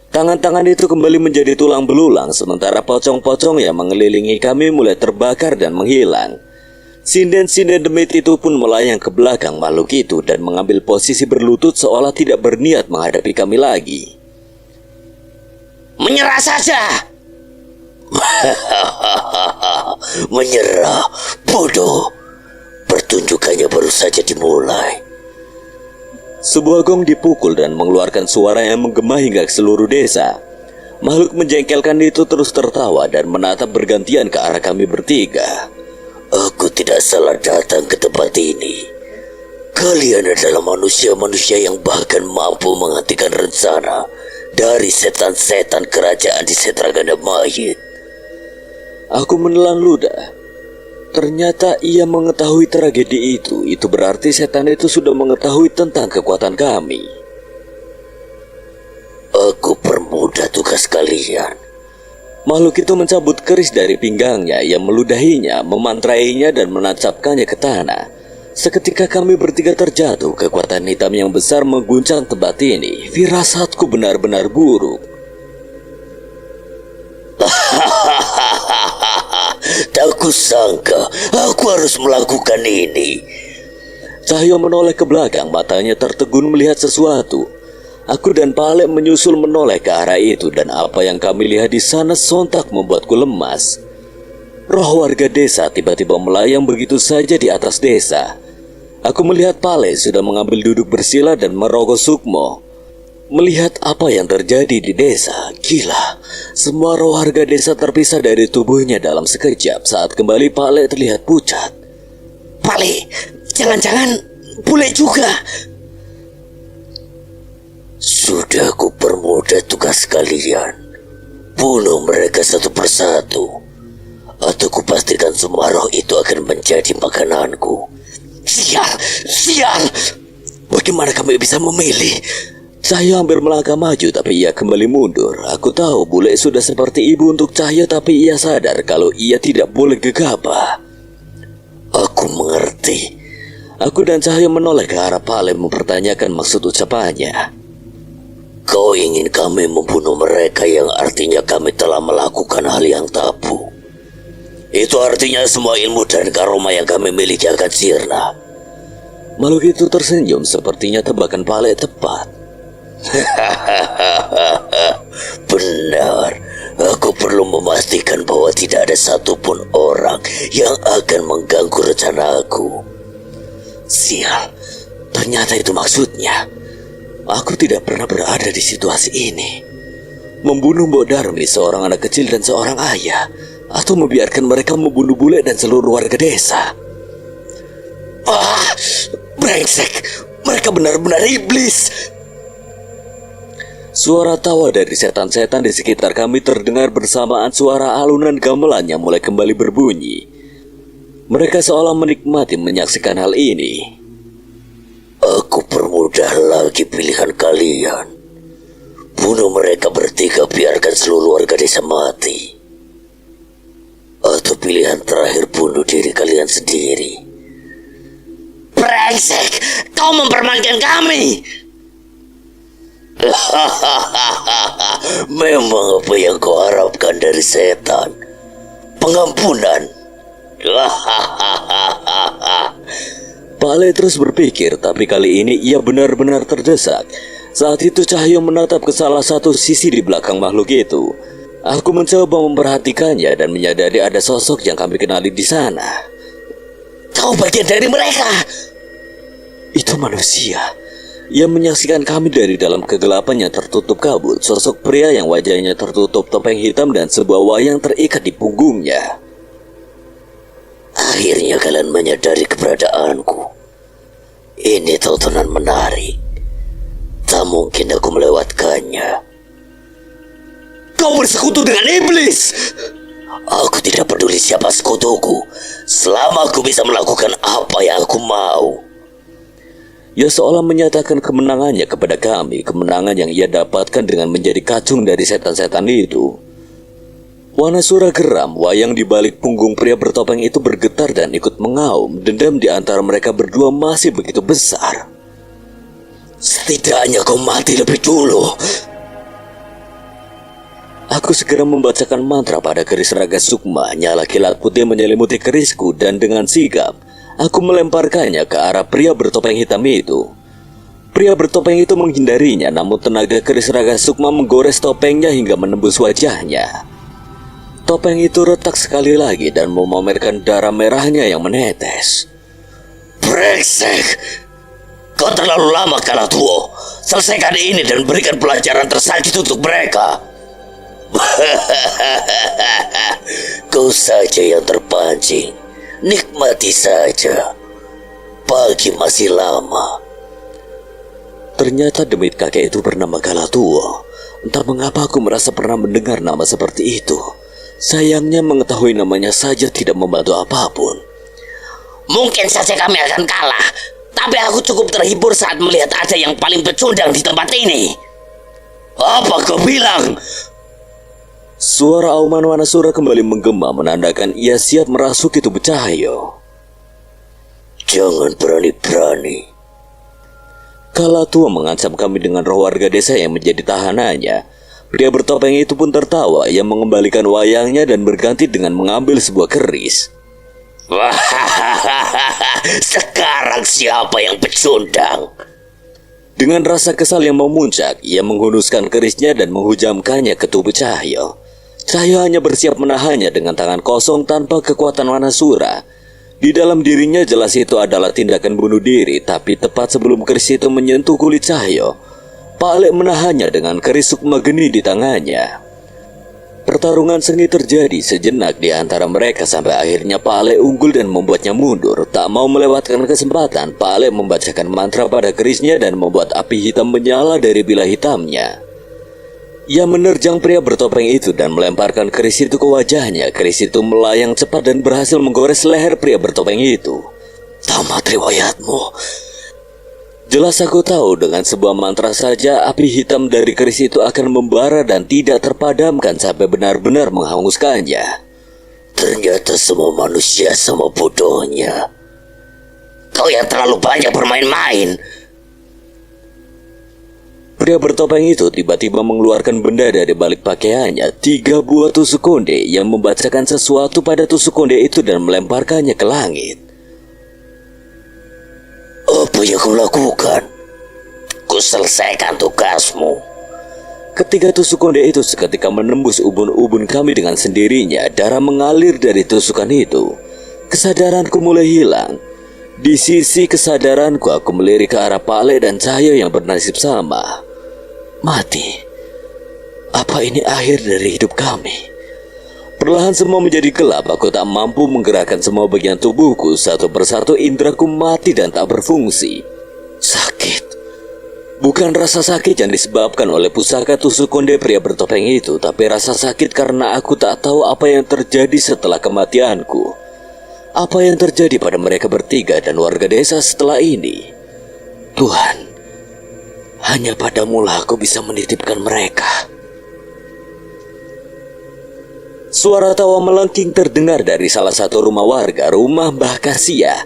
Tangan-tangan itu kembali menjadi tulang belulang, sementara pocong-pocong yang mengelilingi kami mulai terbakar dan menghilang. Sinden-sinden demit itu pun melayang ke belakang makhluk itu dan mengambil posisi berlutut seolah tidak berniat menghadapi kami lagi. Menyerah saja! Menyerah, bodoh. Pertunjukannya baru saja dimulai. Sebuah gong dipukul dan mengeluarkan suara yang menggema hingga ke seluruh desa. Makhluk menjengkelkan itu terus tertawa dan menatap bergantian ke arah kami bertiga. Aku tidak salah datang ke tempat ini. Kalian adalah manusia-manusia yang bahkan mampu menghentikan rencana dari setan-setan kerajaan di Setraganda Mayit. Aku menelan ludah. Ternyata ia mengetahui tragedi itu. Itu berarti setan itu sudah mengetahui tentang kekuatan kami. Aku permudah tugas kalian. Makhluk itu mencabut keris dari pinggangnya. Ia meludahinya, memantrainya dan menancapkannya ke tanah. Seketika kami bertiga terjatuh. Kekuatan hitam yang besar mengguncang tempat ini. Firasatku benar-benar buruk. Tak kusangka aku harus melakukan ini. Cahyo menoleh ke belakang, matanya tertegun melihat sesuatu. Aku dan Pak Le menyusul menoleh ke arah itu dan apa yang kami lihat di sana sontak membuatku lemas. Roh warga desa tiba-tiba melayang begitu saja di atas desa. Aku melihat Pak Le sudah mengambil duduk bersila dan merogoh sukmo. Melihat apa yang terjadi di desa, gila. Semua roh warga desa terpisah dari tubuhnya dalam sekejap saat kembali Pak Le terlihat pucat. Pak Le, jangan-jangan bule juga. Sudah ku permudah tugas kalian. Bunuh mereka satu persatu, atau kupastikan semua roh itu akan menjadi makananku. Sial, sial. Bagaimana kami bisa memilih? Cahyo hampir melangkah maju tapi ia kembali mundur. Aku tahu bule sudah seperti ibu untuk Cahyo tapi ia sadar kalau ia tidak boleh gegabah. Aku mengerti. Aku dan Cahyo menoleh ke arah Pak Le mempertanyakan maksud ucapannya. Kau ingin kami membunuh mereka yang artinya kami telah melakukan hal yang tabu. Itu artinya semua ilmu dan karoma yang kami miliki akan sirna. Makhluk itu tersenyum, sepertinya tebakan Pak Le tepat. Benar, aku perlu memastikan bahwa tidak ada satupun orang yang akan mengganggu rencanaku. Sial, ternyata itu maksudnya. Aku tidak pernah berada di situasi ini. Membunuh Mbok Darmi, seorang anak kecil dan seorang ayah, atau membiarkan mereka membunuh bule dan seluruh warga desa. Brengsek, mereka benar-benar iblis. Suara tawa dari setan-setan di sekitar kami terdengar bersamaan suara alunan gamelan yang mulai kembali berbunyi. Mereka seolah menikmati menyaksikan hal ini. Aku permudah lagi pilihan kalian. Bunuh mereka bertiga, biarkan seluruh warga desa mati. Atau pilihan terakhir, bunuh diri kalian sendiri. Brengsek, kau mempermainkan kami. Memang apa yang kau harapkan dari setan? Pengampunan. Pak Le terus berpikir, tapi kali ini ia benar-benar terdesak. Saat itu Cahyo menatap ke salah satu sisi di belakang makhluk itu. Aku mencoba memperhatikannya dan menyadari ada sosok yang kami kenali di sana. Kau bagian dari mereka. Itu manusia. Ia menyaksikan kami dari dalam kegelapan yang tertutup kabut. Sosok pria yang wajahnya tertutup topeng hitam dan sebuah wayang terikat di punggungnya. Akhirnya kalian menyadari keberadaanku. Ini tontonan menarik. Tak mungkin aku melewatkannya. Kau bersekutu dengan iblis. Aku tidak peduli siapa sekutuku, selama aku bisa melakukan apa yang aku mau. Ia seolah menyatakan kemenangannya kepada kami, kemenangan yang ia dapatkan dengan menjadi kacung dari setan-setan itu. Wanasura geram, wayang di balik punggung pria bertopeng itu bergetar dan ikut mengaum. Dendam di antara mereka berdua masih begitu besar. Setidaknya kau mati lebih dulu. Aku segera membacakan mantra pada keris Raga Sukma. Nyala kilat putih menyelimuti kerisku dan dengan sigap aku melemparkannya ke arah pria bertopeng hitam itu. Pria bertopeng itu menghindarinya, namun tenaga keris Raga Sukma menggores topengnya hingga menembus wajahnya. Topeng itu retak sekali lagi dan memamerkan darah merahnya yang menetes. Brengsek! Kau terlalu lama, Kalatuo. Selesaikan ini dan berikan pelajaran tersakit untuk mereka. Kau saja yang terpancing. Nikmati saja. Pagi masih lama. Ternyata demit kakek itu bernama Kalatuo. Entah mengapa aku merasa pernah mendengar nama seperti itu. Sayangnya mengetahui namanya saja tidak membantu apapun. Mungkin saja kami akan kalah, tapi aku cukup terhibur saat melihat ada yang paling pecundang di tempat ini. Apa kau bilang? Suara auman Wanasura kembali menggema menandakan ia siap merasuki tubuh Cahyo. Jangan berani-berani. Kalatuo mengancam kami dengan roh warga desa yang menjadi tahanannya. Pria bertopeng itu pun tertawa. Ia mengembalikan wayangnya dan berganti dengan mengambil sebuah keris. Sekarang siapa yang pecundang? Dengan rasa kesal yang memuncak, ia menghunuskan kerisnya dan menghujamkannya ke tubuh Cahyo. Cahyo hanya bersiap menahannya dengan tangan kosong tanpa kekuatan Wanasura. Di dalam dirinya jelas itu adalah tindakan bunuh diri, tapi tepat sebelum keris itu menyentuh kulit Cahyo, Pak Ale menahannya dengan keris Sukma Geni di tangannya. Pertarungan sengit terjadi sejenak di antara mereka sampai akhirnya Pak Ale unggul dan membuatnya mundur. Tak mau melewatkan kesempatan, Pak Ale membacakan mantra pada kerisnya dan membuat api hitam menyala dari bilah hitamnya. Ia menerjang pria bertopeng itu dan melemparkan keris itu ke wajahnya. Keris itu melayang cepat dan berhasil menggores leher pria bertopeng itu. Tamat riwayatmu. Jelas aku tahu dengan sebuah mantra saja api hitam dari keris itu akan membara dan tidak terpadamkan sampai benar-benar menghanguskannya. Ternyata semua manusia sama bodohnya. Kau yang terlalu banyak bermain-main. Pria bertopeng itu tiba-tiba mengeluarkan benda dari balik pakaiannya, 3 buah tusuk konde yang membacakan sesuatu pada tusuk konde itu dan melemparkannya ke langit. Apa yang kau lakukan? Ku selesaikan tugasmu. Ketiga tusuk konde itu seketika menembus ubun-ubun kami dengan sendirinya. Darah mengalir dari tusukan itu. Kesadaranku mulai hilang. Di sisi kesadaranku aku melirik ke arah Pale dan Cahyo yang bernasib sama. Mati. Apa ini akhir dari hidup kami? Perlahan semua menjadi gelap. Aku tak mampu menggerakkan semua bagian tubuhku. Satu persatu indraku mati dan tak berfungsi. Sakit. Bukan rasa sakit yang disebabkan oleh pusaka tusuk konde pria bertopeng itu, tapi rasa sakit karena aku tak tahu apa yang terjadi setelah kematianku. Apa yang terjadi pada mereka bertiga dan warga desa setelah ini? Tuhan, hanya padamulah aku bisa menitipkan mereka. Suara tawa melengking terdengar dari salah satu rumah warga, rumah Mbah Kasia.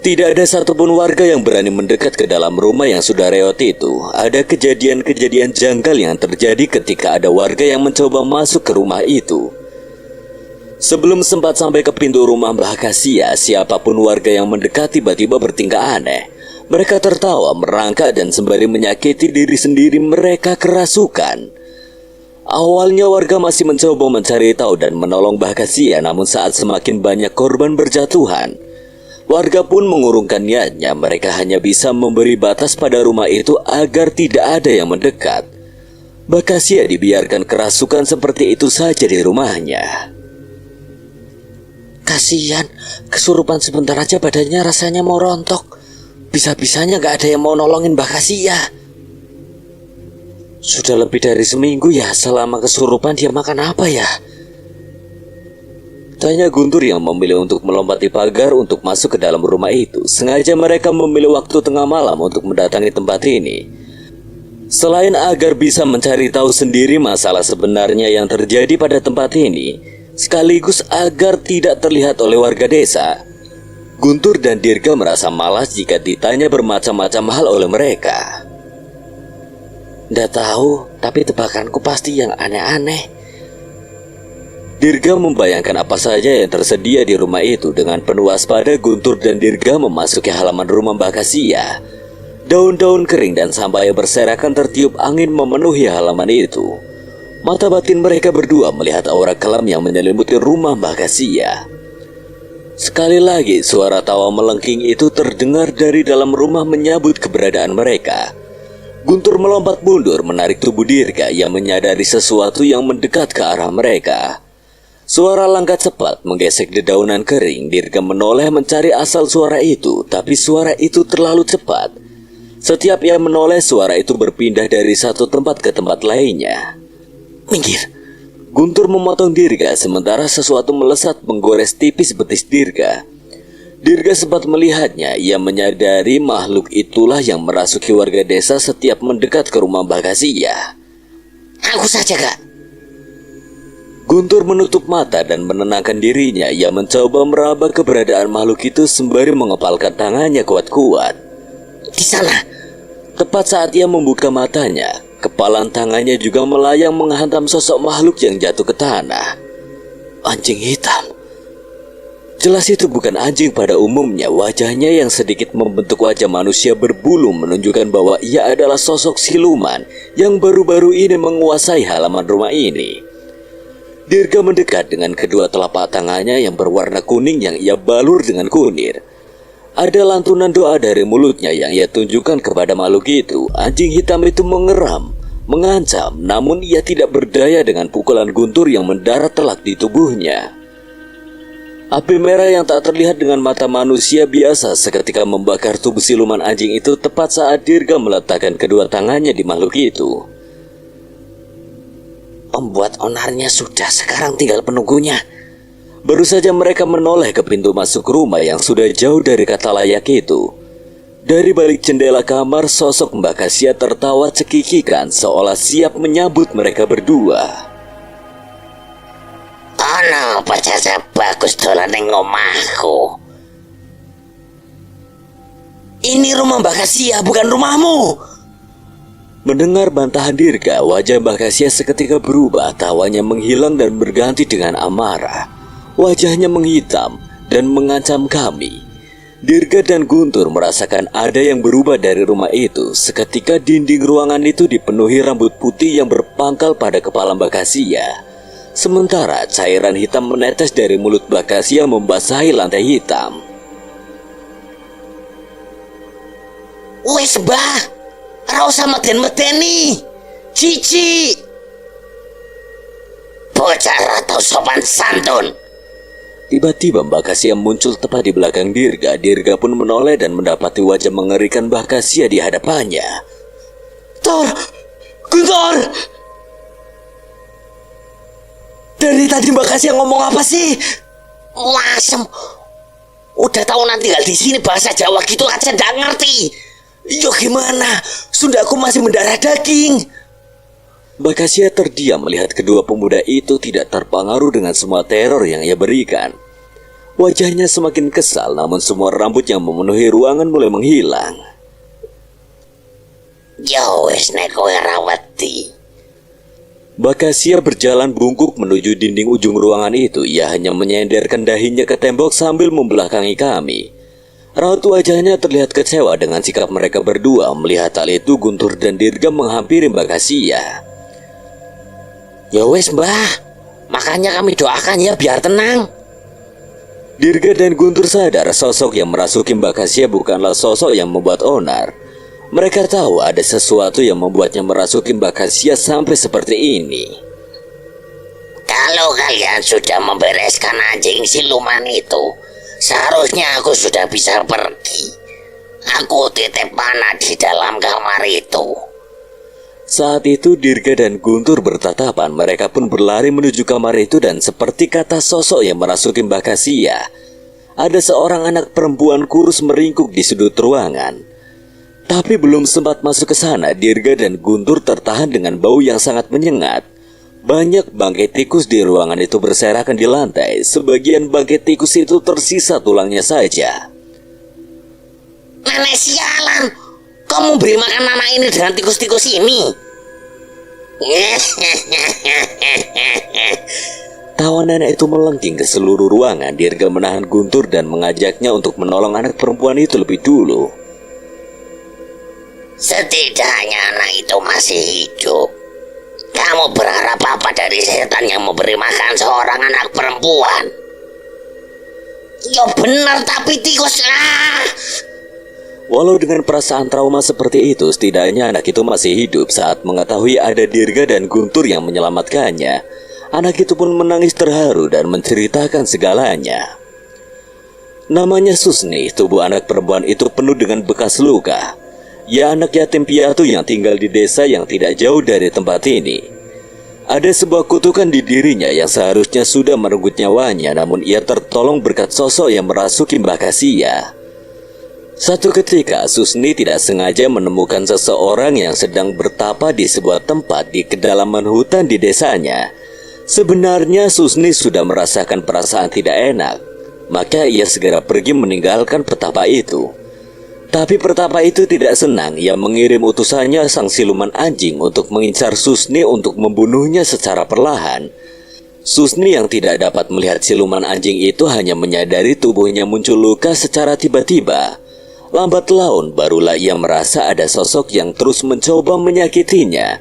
Tidak ada satupun warga yang berani mendekat ke dalam rumah yang sudah reot itu. Ada kejadian-kejadian janggal yang terjadi ketika ada warga yang mencoba masuk ke rumah itu. Sebelum sempat sampai ke pintu rumah Mbah Kasia, siapapun warga yang mendekat tiba-tiba bertingkah aneh. Mereka tertawa, merangkak dan sembari menyakiti diri sendiri mereka kerasukan. Awalnya warga masih mencoba mencari tahu dan menolong Mbah Kasia, namun saat semakin banyak korban berjatuhan, warga pun mengurungkan niatnya. Mereka hanya bisa memberi batas pada rumah itu agar tidak ada yang mendekat. Mbah Kasia dibiarkan kerasukan seperti itu saja di rumahnya. Kasihan, kesurupan sebentar aja badannya rasanya mau rontok. Bisa-bisanya gak ada yang mau nolongin Mbak Kasia. Sudah lebih dari seminggu ya selama kesurupan dia makan apa ya? Tanya Guntur yang memilih untuk melompati pagar untuk masuk ke dalam rumah itu. Sengaja mereka memilih waktu tengah malam untuk mendatangi tempat ini. Selain agar bisa mencari tahu sendiri masalah sebenarnya yang terjadi pada tempat ini, sekaligus agar tidak terlihat oleh warga desa, Guntur dan Dirga merasa malas jika ditanya bermacam-macam hal oleh mereka. Nggak tahu, tapi tebakanku pasti yang aneh-aneh. Dirga membayangkan apa saja yang tersedia di rumah itu. Dengan penuh waspada, Guntur dan Dirga memasuki halaman rumah Mbak Kasia. Daun-daun kering dan sampah yang berserakan tertiup angin memenuhi halaman itu. Mata batin mereka berdua melihat aura kelam yang menyelimuti rumah Mbak Kasia. Sekali lagi suara tawa melengking itu terdengar dari dalam rumah menyambut keberadaan mereka. Guntur melompat mundur menarik tubuh Dirga yang menyadari sesuatu yang mendekat ke arah mereka. Suara langkah cepat menggesek dedaunan kering. Dirga menoleh mencari asal suara itu, tapi suara itu terlalu cepat. Setiap ia menoleh, suara itu berpindah dari satu tempat ke tempat lainnya. Minggir. Guntur memotong Dirga sementara sesuatu melesat menggores tipis betis Dirga. Dirga sempat melihatnya. Ia menyadari makhluk itulah yang merasuki warga desa setiap mendekat ke rumah Mbak Kasia. Aku saja, Kak. Guntur menutup mata dan menenangkan dirinya. Ia mencoba meraba keberadaan makhluk itu sembari mengepalkan tangannya kuat-kuat. Di sana. Tepat saat ia membuka matanya, kepalan tangannya juga melayang menghantam sosok makhluk yang jatuh ke tanah. Anjing hitam. Jelas itu bukan anjing pada umumnya. Wajahnya yang sedikit membentuk wajah manusia berbulu menunjukkan bahwa ia adalah sosok siluman yang baru-baru ini menguasai halaman rumah ini. Dirga mendekat dengan kedua telapak tangannya yang berwarna kuning yang ia balur dengan kunir. Ada lantunan doa dari mulutnya yang ia tunjukkan kepada makhluk itu. Anjing hitam itu mengeram, mengancam, namun ia tidak berdaya dengan pukulan Guntur yang mendarat telak di tubuhnya. Api merah yang tak terlihat dengan mata manusia biasa seketika membakar tubuh siluman anjing itu tepat saat Dirga meletakkan kedua tangannya di makhluk itu. Pembuat onarnya sudah, sekarang tinggal penunggunya. Baru saja mereka menoleh ke pintu masuk rumah yang sudah jauh dari kata layak itu. Dari balik jendela kamar, sosok Mbak Kasia tertawa cekikikan seolah siap menyambut mereka berdua. Ono pacaca bagus dolan ning omahku. Ini rumah Mbak Kasia, bukan rumahmu. Mendengar bantahan Dirga, wajah Mbak Kasia seketika berubah. Tawanya menghilang dan berganti dengan amarah. Wajahnya menghitam dan mengancam kami. Dirga dan Guntur merasakan ada yang berubah dari rumah itu. Seketika dinding ruangan itu dipenuhi rambut putih yang berpangkal pada kepala Mbak Kasia. Sementara cairan hitam menetes dari mulut Mbak Kasia membasahi lantai hitam. Wes Mbah, ra usah meden-medeni. Cici. Bocah ra tau sopan santun. Tiba-tiba Mbak Kasia muncul tepat di belakang Dirga. Dirga pun menoleh dan mendapati wajah mengerikan Mbak Kasia di hadapannya. Tor, Guntur. Dari tadi Mbak Kasia ngomong apa sih? Masem. Udah tahu nanti tinggal di sini bahasa Jawa gitu aja nggak ngerti. Yo gimana? Sundaku masih mendarah daging. Mbak Kasia terdiam melihat kedua pemuda itu tidak terpengaruh dengan semua teror yang ia berikan. Wajahnya semakin kesal, namun semua rambut yang memenuhi ruangan mulai menghilang. Ya wis nek kowe rawati. Mbak Kasia berjalan bungkuk menuju dinding ujung ruangan itu. Ia hanya menyenderkan dahinya ke tembok sambil membelakangi kami. Raut wajahnya terlihat kecewa dengan sikap mereka berdua. Melihat hal itu, Guntur dan Dirga menghampiri Mbak Kasia. Ya wes Mbah, makanya kami doakan ya biar tenang. Dirga dan Guntur sadar sosok yang merasuki Mbak Kasia bukanlah sosok yang membuat onar. Mereka tahu ada sesuatu yang membuatnya merasuki Mbak Kasia sampai seperti ini. Kalau kalian sudah membereskan anjing siluman itu, seharusnya aku sudah bisa pergi. Aku titip panah di dalam kamar itu. Saat itu Dirga dan Guntur bertatapan. Mereka pun berlari menuju kamar itu dan seperti kata sosok yang merasuki Mbak Kasia, ada seorang anak perempuan kurus meringkuk di sudut ruangan. Tapi belum sempat masuk ke sana, Dirga dan Guntur tertahan dengan bau yang sangat menyengat. Banyak bangkai tikus di ruangan itu berserakan di lantai. Sebagian bangkai tikus itu tersisa tulangnya saja. Nenek sialan, kamu beri makan anak ini dengan tikus-tikus ini. Tawa nenek itu melengking ke seluruh ruangan. Dirga menahan Guntur dan mengajaknya untuk menolong anak perempuan itu lebih dulu. Setidaknya anak itu masih hidup. Kamu berharap apa dari setan yang memberi makan seorang anak perempuan? Ya benar, tapi tikus lah. Walau dengan perasaan trauma seperti itu, setidaknya anak itu masih hidup. Saat mengetahui ada Dirga dan Guntur yang menyelamatkannya, anak itu pun menangis terharu dan menceritakan segalanya. Namanya Susni. Tubuh anak perempuan itu penuh dengan bekas luka. Ia anak yatim piatu yang tinggal di desa yang tidak jauh dari tempat ini. Ada sebuah kutukan di dirinya yang seharusnya sudah merenggut nyawanya, namun ia tertolong berkat sosok yang merasuki Mbak Kasia. Satu ketika, Susni tidak sengaja menemukan seseorang yang sedang bertapa di sebuah tempat di kedalaman hutan di desanya. Sebenarnya Susni sudah merasakan perasaan tidak enak, maka ia segera pergi meninggalkan petapa itu. Tapi petapa itu tidak senang. Ia mengirim utusannya sang siluman anjing untuk mengincar Susni untuk membunuhnya secara perlahan. Susni yang tidak dapat melihat siluman anjing itu hanya menyadari tubuhnya muncul luka secara tiba-tiba. Lambat laun barulah ia merasa ada sosok yang terus mencoba menyakitinya.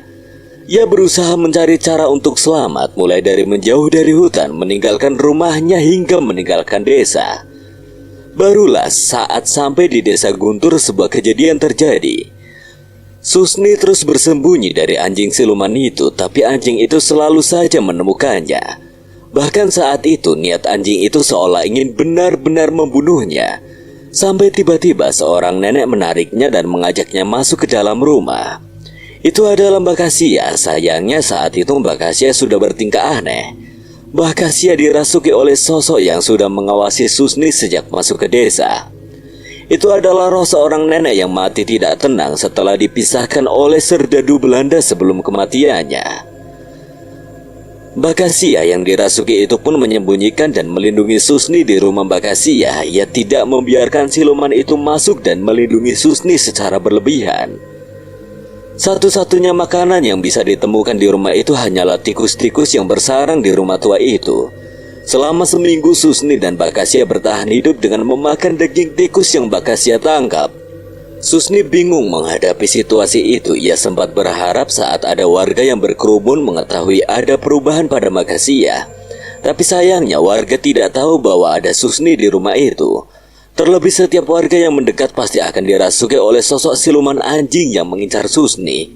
Ia berusaha mencari cara untuk selamat, mulai dari menjauh dari hutan, meninggalkan rumahnya hingga meninggalkan desa. Barulah saat sampai di desa Guntur sebuah kejadian terjadi. Susni terus bersembunyi dari anjing siluman itu, tapi anjing itu selalu saja menemukannya. Bahkan saat itu niat anjing itu seolah ingin benar-benar membunuhnya. Sampai tiba-tiba seorang nenek menariknya dan mengajaknya masuk ke dalam rumah. Itu adalah Mbak Kasia. Sayangnya saat itu Mbak Kasia sudah bertingkah aneh. Mbak Kasia dirasuki oleh sosok yang sudah mengawasi Susni sejak masuk ke desa. Itu adalah roh seorang nenek yang mati tidak tenang setelah dipisahkan oleh serdadu Belanda sebelum kematiannya. Mbak Kasia yang dirasuki itu pun menyembunyikan dan melindungi Susni di rumah Mbak Kasia. Ia tidak membiarkan siluman itu masuk dan melindungi Susni secara berlebihan. Satu-satunya makanan yang bisa ditemukan di rumah itu hanyalah tikus-tikus yang bersarang di rumah tua itu. Selama seminggu Susni dan Mbak Kasia bertahan hidup dengan memakan daging tikus yang Mbak Kasia tangkap. Susni bingung menghadapi situasi itu. Ia sempat berharap saat ada warga yang berkerumun mengetahui ada perubahan pada Mbak Kasia. Tapi sayangnya warga tidak tahu bahwa ada Susni di rumah itu. Terlebih setiap warga yang mendekat pasti akan dirasuki oleh sosok siluman anjing yang mengincar Susni.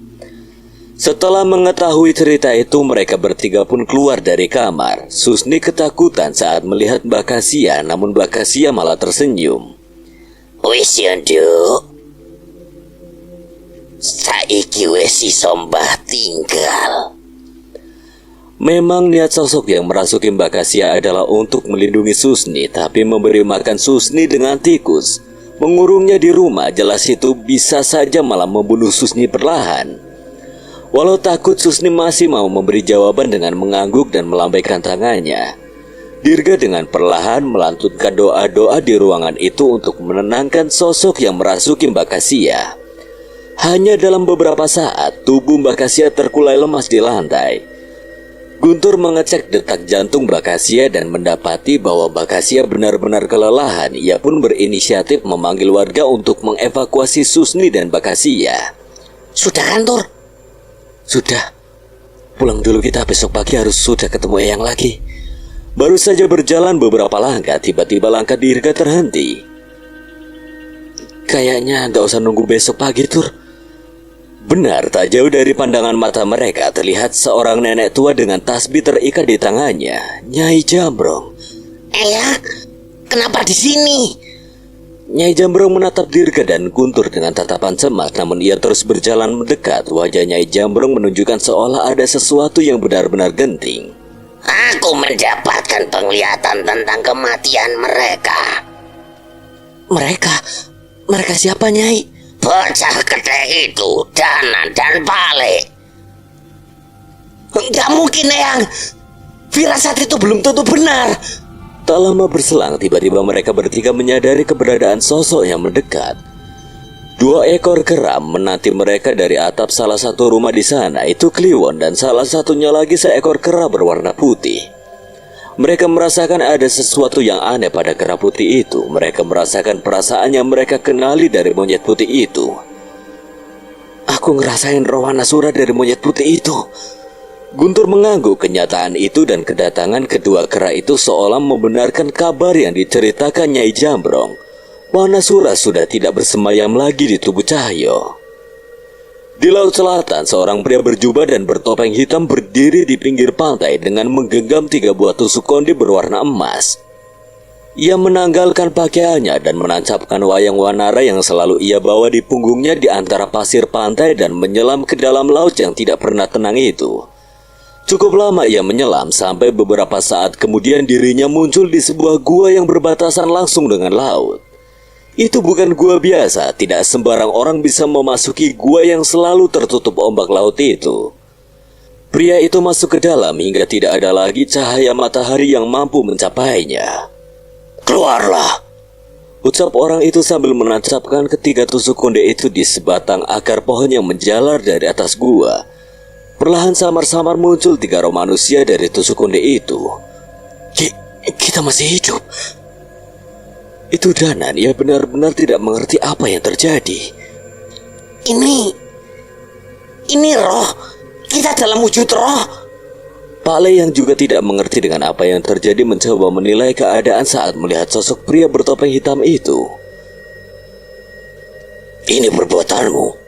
Setelah mengetahui cerita itu, mereka bertiga pun keluar dari kamar. Susni ketakutan saat melihat Mbak Kasia, namun Mbak Kasia malah tersenyum. Wis yo, Nduk. Saiki wis iso mbah tinggal. Memang niat sosok yang merasuki Mbak Kasia adalah untuk melindungi Susni, tapi memberi makan Susni dengan tikus, mengurungnya di rumah, jelas itu bisa saja malah membunuh Susni perlahan. Walau takut, Susni masih mau memberi jawaban dengan mengangguk dan melambaikan tangannya. Dirga dengan perlahan melantunkan doa-doa di ruangan itu untuk menenangkan sosok yang merasuki Mbak Kasia. Hanya dalam beberapa saat, tubuh Mbak Kasia terkulai lemas di lantai. Guntur mengecek detak jantung Mbak Kasia dan mendapati bahwa Mbak Kasia benar-benar kelelahan. Ia pun berinisiatif memanggil warga untuk mengevakuasi Susni dan Mbak Kasia. Sudah kan, Tur? Sudah. Pulang dulu kita, besok pagi harus sudah ketemu Eyang lagi. Baru saja berjalan beberapa langkah, tiba-tiba langkah Dirga terhenti. Kayaknya nggak usah nunggu besok pagi, Tur. Benar, tak jauh dari pandangan mata mereka terlihat seorang nenek tua dengan tasbih terikat di tangannya, Nyai Jambrong. Ya, kenapa di sini? Nyai Jambrong menatap Dirga dan Guntur dengan tatapan cemas, namun ia terus berjalan mendekat. Wajah Nyai Jambrong menunjukkan seolah ada sesuatu yang benar-benar genting. Aku mendapatkan penglihatan tentang kematian mereka. Mereka siapa, Nyai? Bocah gede itu, Dana dan Pale. Enggak mungkin, Eyang. Firasat itu belum tentu benar. Tak lama berselang, tiba-tiba mereka bertiga menyadari keberadaan sosok yang mendekat. 2 ekor kera menanti mereka dari atap salah satu rumah di sana, itu Kliwon, dan salah satunya lagi seekor kera berwarna putih. Mereka merasakan ada sesuatu yang aneh pada kera putih itu. Mereka merasakan perasaan yang mereka kenali dari monyet putih itu. Aku ngerasain roh Wanasura dari monyet putih itu. Guntur mengangguk kenyataan itu, dan kedatangan kedua kera itu seolah membenarkan kabar yang diceritakan Nyai Jambrong. Wanasura sudah tidak bersemayam lagi di tubuh Cahyo. Di laut selatan, seorang pria berjubah dan bertopeng hitam berdiri di pinggir pantai dengan menggenggam 3 buah tusuk konde berwarna emas. Ia menanggalkan pakaiannya dan menancapkan wayang wanara yang selalu ia bawa di punggungnya di antara pasir pantai dan menyelam ke dalam laut yang tidak pernah tenang itu. Cukup lama ia menyelam sampai beberapa saat kemudian dirinya muncul di sebuah gua yang berbatasan langsung dengan laut. Itu bukan gua biasa, tidak sembarang orang bisa memasuki gua yang selalu tertutup ombak laut itu. Pria itu masuk ke dalam hingga tidak ada lagi cahaya matahari yang mampu mencapainya. Keluarlah, ucap orang itu sambil menancapkan ketiga tusuk konde itu di sebatang akar pohon yang menjalar dari atas gua. Perlahan samar-samar muncul 3 roh manusia dari tusuk konde itu. Kita masih hidup. Itu Danan, ia benar-benar tidak mengerti apa yang terjadi. Ini roh. Kita dalam wujud roh. Pale yang juga tidak mengerti dengan apa yang terjadi mencoba menilai keadaan saat melihat sosok pria bertopeng hitam itu. Ini perbuatanmu.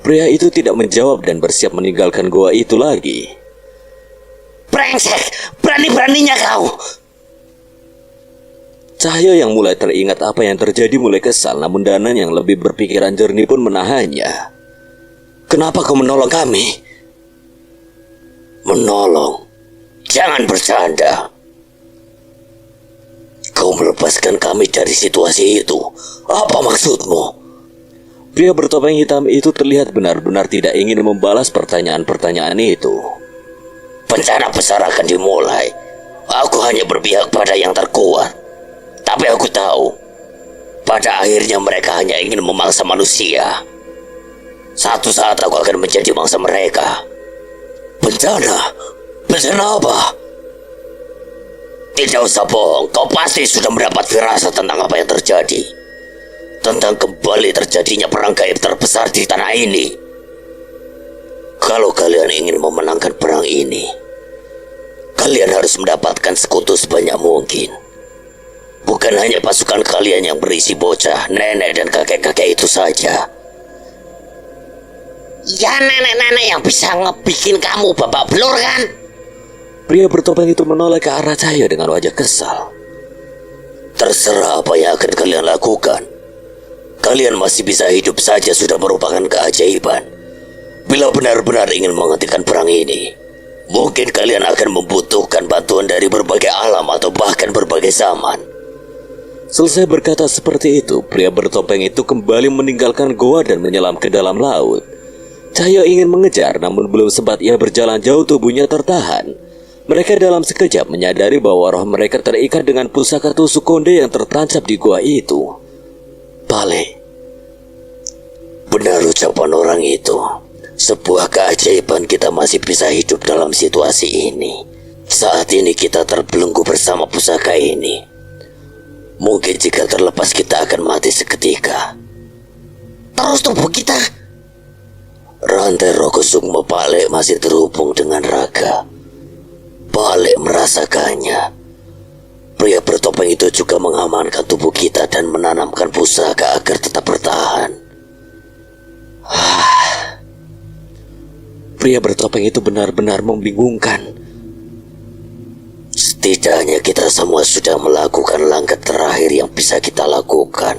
Pria itu tidak menjawab dan bersiap meninggalkan goa itu lagi. Brengsek, berani-beraninya kau. Cahyo yang mulai teringat apa yang terjadi mulai kesal, namun Danan yang lebih berpikiran jernih pun menahannya. Kenapa kau menolong kami? Menolong? Jangan bercanda. Kau melepaskan kami dari situasi itu. Apa maksudmu? Pria bertopeng hitam itu terlihat benar-benar tidak ingin membalas pertanyaan-pertanyaan itu. Bencana besar akan dimulai. Aku hanya berpihak pada yang terkuat. Tapi aku tahu, pada akhirnya mereka hanya ingin memangsa manusia. Satu saat aku akan menjadi mangsa mereka. Bencana? Bencana apa? Tidak usah bohong, kau pasti sudah mendapat firasat tentang apa yang terjadi. Tentang kembali terjadinya perang gaib terbesar di tanah ini. Kalau kalian ingin memenangkan perang ini, kalian harus mendapatkan sekutu sebanyak mungkin. Bukan hanya pasukan kalian yang berisi bocah, nenek dan kakek-kakek itu saja. Ya nenek-nenek yang bisa ngebikin kamu babak belur kan? Pria bertopeng itu menoleh ke arah Cahyo dengan wajah kesal. Terserah apa yang akan kalian lakukan. Kalian masih bisa hidup saja sudah merupakan keajaiban. Bila benar-benar ingin menghentikan perang ini, mungkin kalian akan membutuhkan bantuan dari berbagai alam atau bahkan berbagai zaman. Selesai berkata seperti itu, pria bertopeng itu kembali meninggalkan goa dan menyelam ke dalam laut. Cahyo ingin mengejar, namun belum sempat ia berjalan jauh tubuhnya tertahan. Mereka dalam sekejap menyadari bahwa roh mereka terikat dengan pusaka tusuk konde yang tertancap di goa itu. Pale, benar ucapan orang itu. Sebuah keajaiban kita masih bisa hidup dalam situasi ini. Saat ini kita terbelenggu bersama pusaka ini. Mungkin jika terlepas kita akan mati seketika. Terus tubuh kita? Rantai roh Kusuma Pale masih terhubung dengan raga. Pale merasakannya. Pria bertopeng itu juga mengamankan tubuh kita dan menanamkan pusaka agar tetap bertahan. pria bertopeng itu benar-benar membingungkan. Setidaknya kita semua sudah melakukan langkah terakhir yang bisa kita lakukan.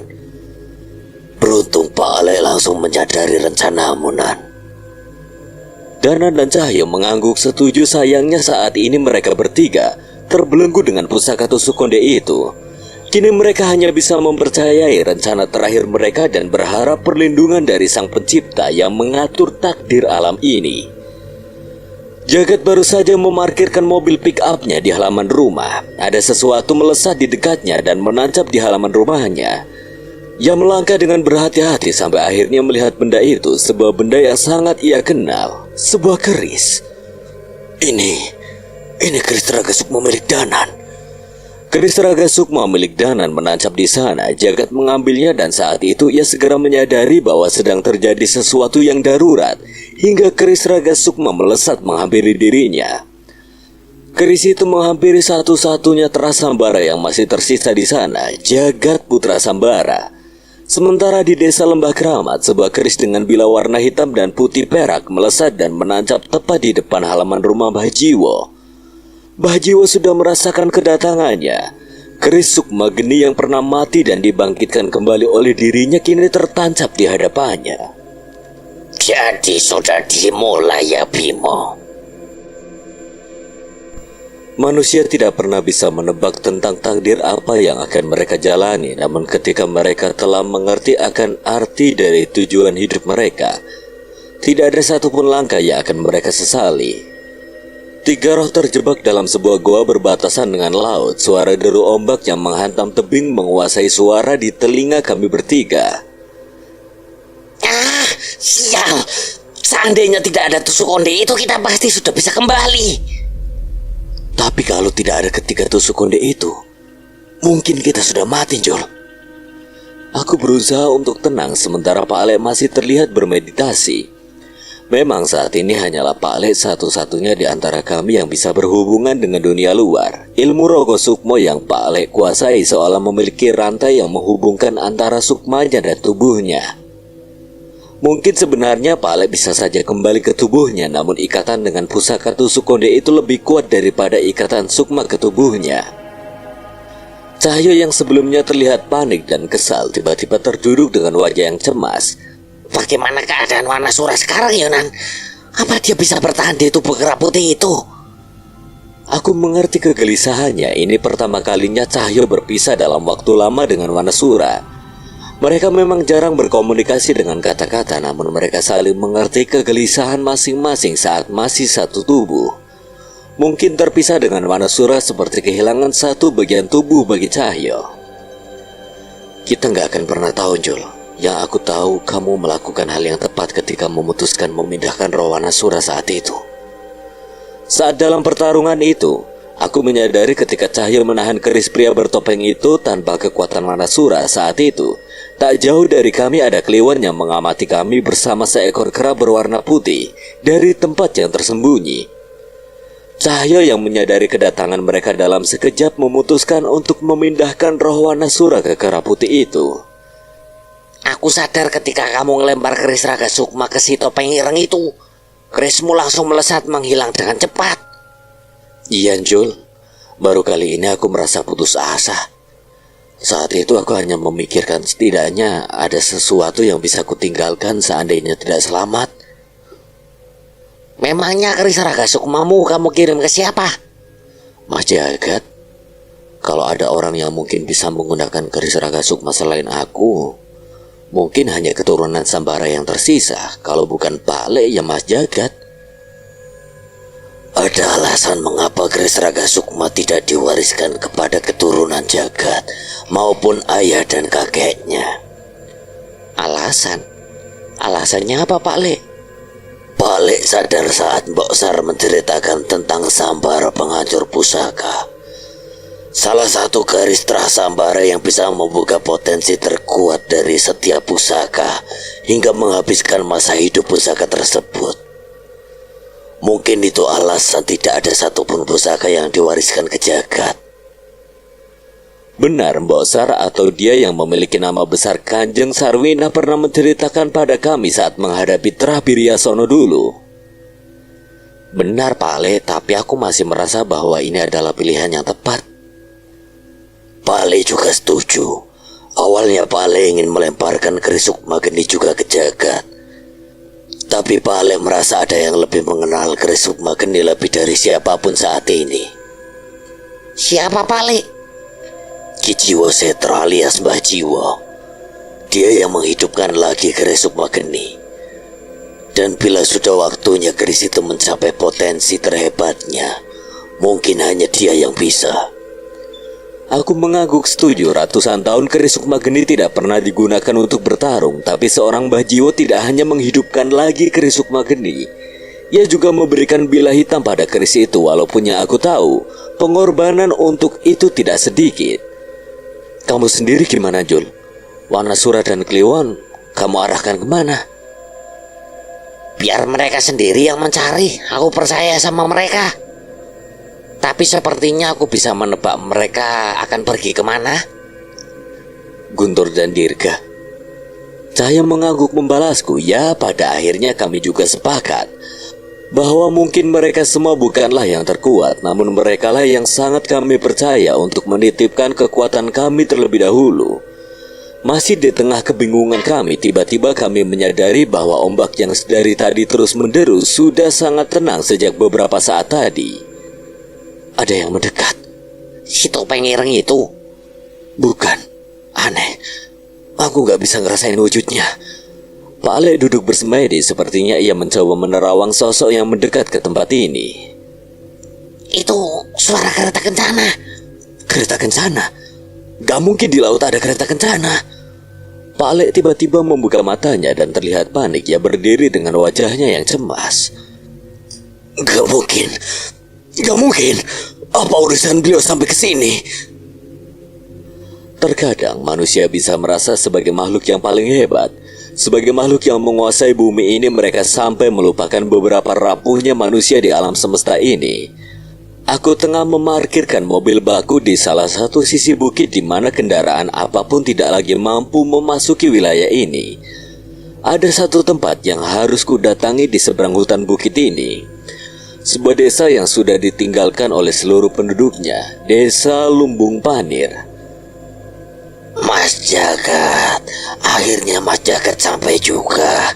Beruntung Pak Ale langsung menyadari rencanamu, Nan. Danan dan Cahyo mengangguk setuju. Sayangnya saat ini mereka bertiga terbelenggu dengan pusaka tusuk konde itu. Kini mereka hanya bisa mempercayai rencana terakhir mereka dan berharap perlindungan dari Sang Pencipta yang mengatur takdir alam ini. Jagat baru saja memarkirkan mobil pick-up-nya di halaman rumah. Ada sesuatu melesat di dekatnya dan menancap di halaman rumahnya. Ia melangkah dengan berhati-hati sampai akhirnya melihat benda itu, sebuah benda yang sangat ia kenal, sebuah keris. Ini keris Raga Sukma milik Danan. Keris Raga Sukma milik Danan menancap di sana. Jagat mengambilnya dan saat itu ia segera menyadari bahwa sedang terjadi sesuatu yang darurat hingga keris Raga Sukma melesat menghampiri dirinya. Keris itu menghampiri satu-satunya terasa Sambara yang masih tersisa di sana, Jagat Putra Sambara. Sementara di desa Lembah Keramat, sebuah keris dengan bila warna hitam dan putih perak melesat dan menancap tepat di depan halaman rumah Mbah Jiwo. Mbah Jiwo sudah merasakan kedatangannya. Keris Sukma Geni yang pernah mati dan dibangkitkan kembali oleh dirinya kini tertancap di hadapannya. Jadi sudah dimulai ya Bimo. Manusia tidak pernah bisa menebak tentang takdir apa yang akan mereka jalani. Namun ketika mereka telah mengerti akan arti dari tujuan hidup mereka, tidak ada satupun langkah yang akan mereka sesali. Tiga roh terjebak dalam sebuah goa berbatasan dengan laut. Suara deru ombak yang menghantam tebing menguasai suara di telinga kami bertiga. Ah, sial. Seandainya tidak ada tusuk konde itu, kita pasti sudah bisa kembali. Tapi kalau tidak ada ketiga tusuk konde itu, mungkin kita sudah mati, Jol. Aku berusaha untuk tenang sementara Pak Ale masih terlihat bermeditasi. Memang saat ini hanyalah Pak Ale satu-satunya di antara kami yang bisa berhubungan dengan dunia luar. Ilmu Rogo Sukmo yang Pak Ale kuasai seolah memiliki rantai yang menghubungkan antara sukmanya dan tubuhnya. Mungkin sebenarnya Pak Ale bisa saja kembali ke tubuhnya, namun ikatan dengan pusaka tusuk konde itu lebih kuat daripada ikatan sukma ke tubuhnya. Cahyo yang sebelumnya terlihat panik dan kesal tiba-tiba terduduk dengan wajah yang cemas. Bagaimana keadaan Wanasura sekarang, Yonan? Apa dia bisa bertahan di tubuh kera putih itu? Aku mengerti kegelisahannya. Ini pertama kalinya Cahyo berpisah dalam waktu lama dengan Wanasura. Mereka memang jarang berkomunikasi dengan kata-kata, namun mereka saling mengerti kegelisahan masing-masing saat masih satu tubuh. Mungkin terpisah dengan Wanasura seperti kehilangan satu bagian tubuh bagi Cahyo. Kita nggak akan pernah tahu, Jul. Yang aku tahu, kamu melakukan hal yang tepat ketika memutuskan memindahkan roh Wanasura saat itu. Saat dalam pertarungan itu, aku menyadari ketika Cahyo menahan keris pria bertopeng itu tanpa kekuatan Wanasura saat itu. Tak jauh dari kami ada Kliwon yang mengamati kami bersama seekor kera berwarna putih dari tempat yang tersembunyi. Cahyo yang menyadari kedatangan mereka dalam sekejap memutuskan untuk memindahkan roh Wanasura ke kera putih itu. Aku sadar ketika kamu ngelempar keris Raga Sukma ke si topeng ireng itu. Kerismu langsung melesat menghilang dengan cepat. Iya, Jul. Baru kali ini aku merasa putus asa. Saat itu aku hanya memikirkan setidaknya ada sesuatu yang bisa kutinggalkan seandainya tidak selamat. Memangnya keris Raga Sukmamu kamu kirim ke siapa? Mas Jagat, kalau ada orang yang mungkin bisa menggunakan keris Raga Sukma selain aku, mungkin hanya keturunan Sambara yang tersisa. Kalau bukan Pak Le, ya Mas Jagat. Ada alasan mengapa keris Raga Sukma tidak diwariskan kepada keturunan Jagat maupun ayah dan kakeknya. Alasan? Alasannya apa, Pak Le? Pak Le sadar saat Mbok Sar menceritakan tentang Sambara penghancur pusaka. Salah satu garis terah Sambara yang bisa membuka potensi terkuat dari setiap pusaka hingga menghabiskan masa hidup pusaka tersebut. Mungkin itu alasan tidak ada satupun pusaka yang diwariskan ke Jagat. Benar, Mbok Sar atau dia yang memiliki nama besar Kanjeng Sarwina pernah menceritakan pada kami saat menghadapi Trabiryasono dulu. Benar Pak Ale, tapi aku masih merasa bahwa ini adalah pilihan yang tepat. Pak Ale juga setuju. Awalnya Pak Ale ingin melemparkan keris Sukma Geni juga ke jagat. Tapi Pak Ale merasa ada yang lebih mengenal keris Sukma Geni lebih dari siapapun saat ini. Siapa Pak Ale? Ki Jiwo Setra alias Mbah Jiwo. Dia yang menghidupkan lagi keris Sukma Geni. Dan bila sudah waktunya keris itu mencapai potensi terhebatnya, mungkin hanya dia yang bisa. Aku mengangguk setuju. Ratusan tahun keris Sukma Geni tidak pernah digunakan untuk bertarung, tapi seorang Mbah Jiwo tidak hanya menghidupkan lagi keris Sukma Geni, ia juga memberikan bila hitam pada keris itu. Walaupun yang aku tahu, pengorbanan untuk itu tidak sedikit. Kamu sendiri gimana, Jul? Wanasura dan Kliwon, kamu arahkan kemana? Biar mereka sendiri yang mencari. Aku percaya sama mereka. Tapi sepertinya aku bisa menebak mereka akan pergi kemana. Guntur dan Dirga. Cahaya mengangguk membalasku. Ya, pada akhirnya kami juga sepakat bahwa mungkin mereka semua bukanlah yang terkuat, namun merekalah yang sangat kami percaya untuk menitipkan kekuatan kami terlebih dahulu. Masih di tengah kebingungan kami, tiba-tiba kami menyadari bahwa ombak yang dari tadi terus menderu sudah sangat tenang sejak beberapa saat tadi. Ada yang mendekat. Si topeng ireng itu? Bukan. Aneh. Aku gak bisa ngerasain wujudnya. Pak Ale duduk bersemedi, sepertinya ia mencoba menerawang sosok yang mendekat ke tempat ini. Itu suara kereta kencana. Kereta kencana? Gak mungkin di laut ada kereta kencana. Pak Ale tiba-tiba membuka matanya dan terlihat panik. Ia berdiri dengan wajahnya yang cemas. Gak mungkin. Gak mungkin. Apa urusan beliau sampai ke sini? Terkadang manusia bisa merasa sebagai makhluk yang paling hebat. Sebagai makhluk yang menguasai bumi ini, mereka sampai melupakan beberapa rapuhnya manusia di alam semesta ini. Aku tengah memarkirkan mobil baku di salah satu sisi bukit di mana kendaraan apapun tidak lagi mampu memasuki wilayah ini. Ada satu tempat yang harus kudatangi di seberang hutan bukit ini. Sebuah desa yang sudah ditinggalkan oleh seluruh penduduknya, Desa Lumbung Panir. Mas Jagat, akhirnya Mas Jagat sampai juga.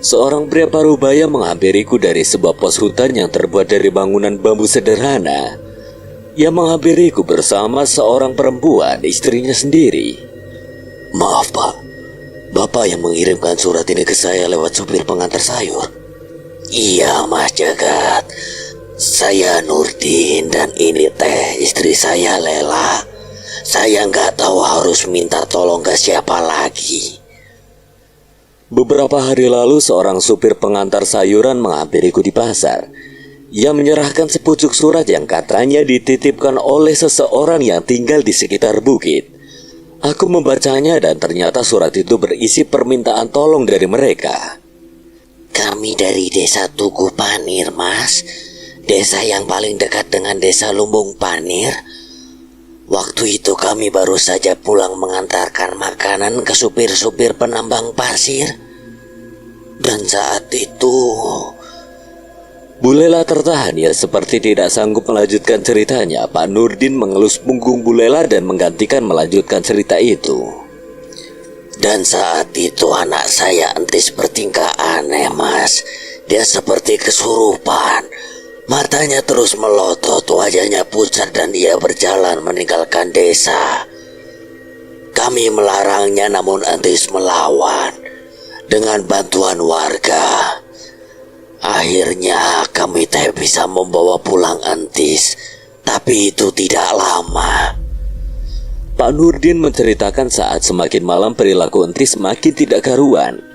Seorang pria parubaya menghampiriku dari sebuah pos hutan yang terbuat dari bangunan bambu sederhana. Ia menghampiriku bersama seorang perempuan, istrinya sendiri. Maaf Pak, Bapak yang mengirimkan surat ini ke saya lewat supir pengantar sayur. Iya Mas Jagat, saya Nurdin dan ini teh istri saya Lela. Saya nggak tahu harus minta tolong ke siapa lagi. Beberapa hari lalu seorang supir pengantar sayuran menghampiriku di pasar. Ia menyerahkan sepucuk surat yang katanya dititipkan oleh seseorang yang tinggal di sekitar bukit. Aku membacanya dan ternyata surat itu berisi permintaan tolong dari mereka. Kami dari desa Tugu Panir, Mas. Desa yang paling dekat dengan desa Lumbung Panir. Waktu itu kami baru saja pulang mengantarkan makanan ke supir-supir penambang pasir. Dan saat itu... Bu Lela tertahan, ya seperti tidak sanggup melanjutkan ceritanya. Pak Nurdin mengelus punggung Bu Lela dan menggantikan melanjutkan cerita itu. Dan saat itu anak saya Entis bertingkah aneh, Mas. Dia seperti kesurupan. Matanya terus melotot, wajahnya pucat dan ia berjalan meninggalkan desa. Kami melarangnya namun Entis melawan. Dengan bantuan warga, akhirnya kami teh bisa membawa pulang Entis. Tapi itu tidak lama. Pak Nurdin menceritakan saat semakin malam perilaku Entis semakin tidak karuan.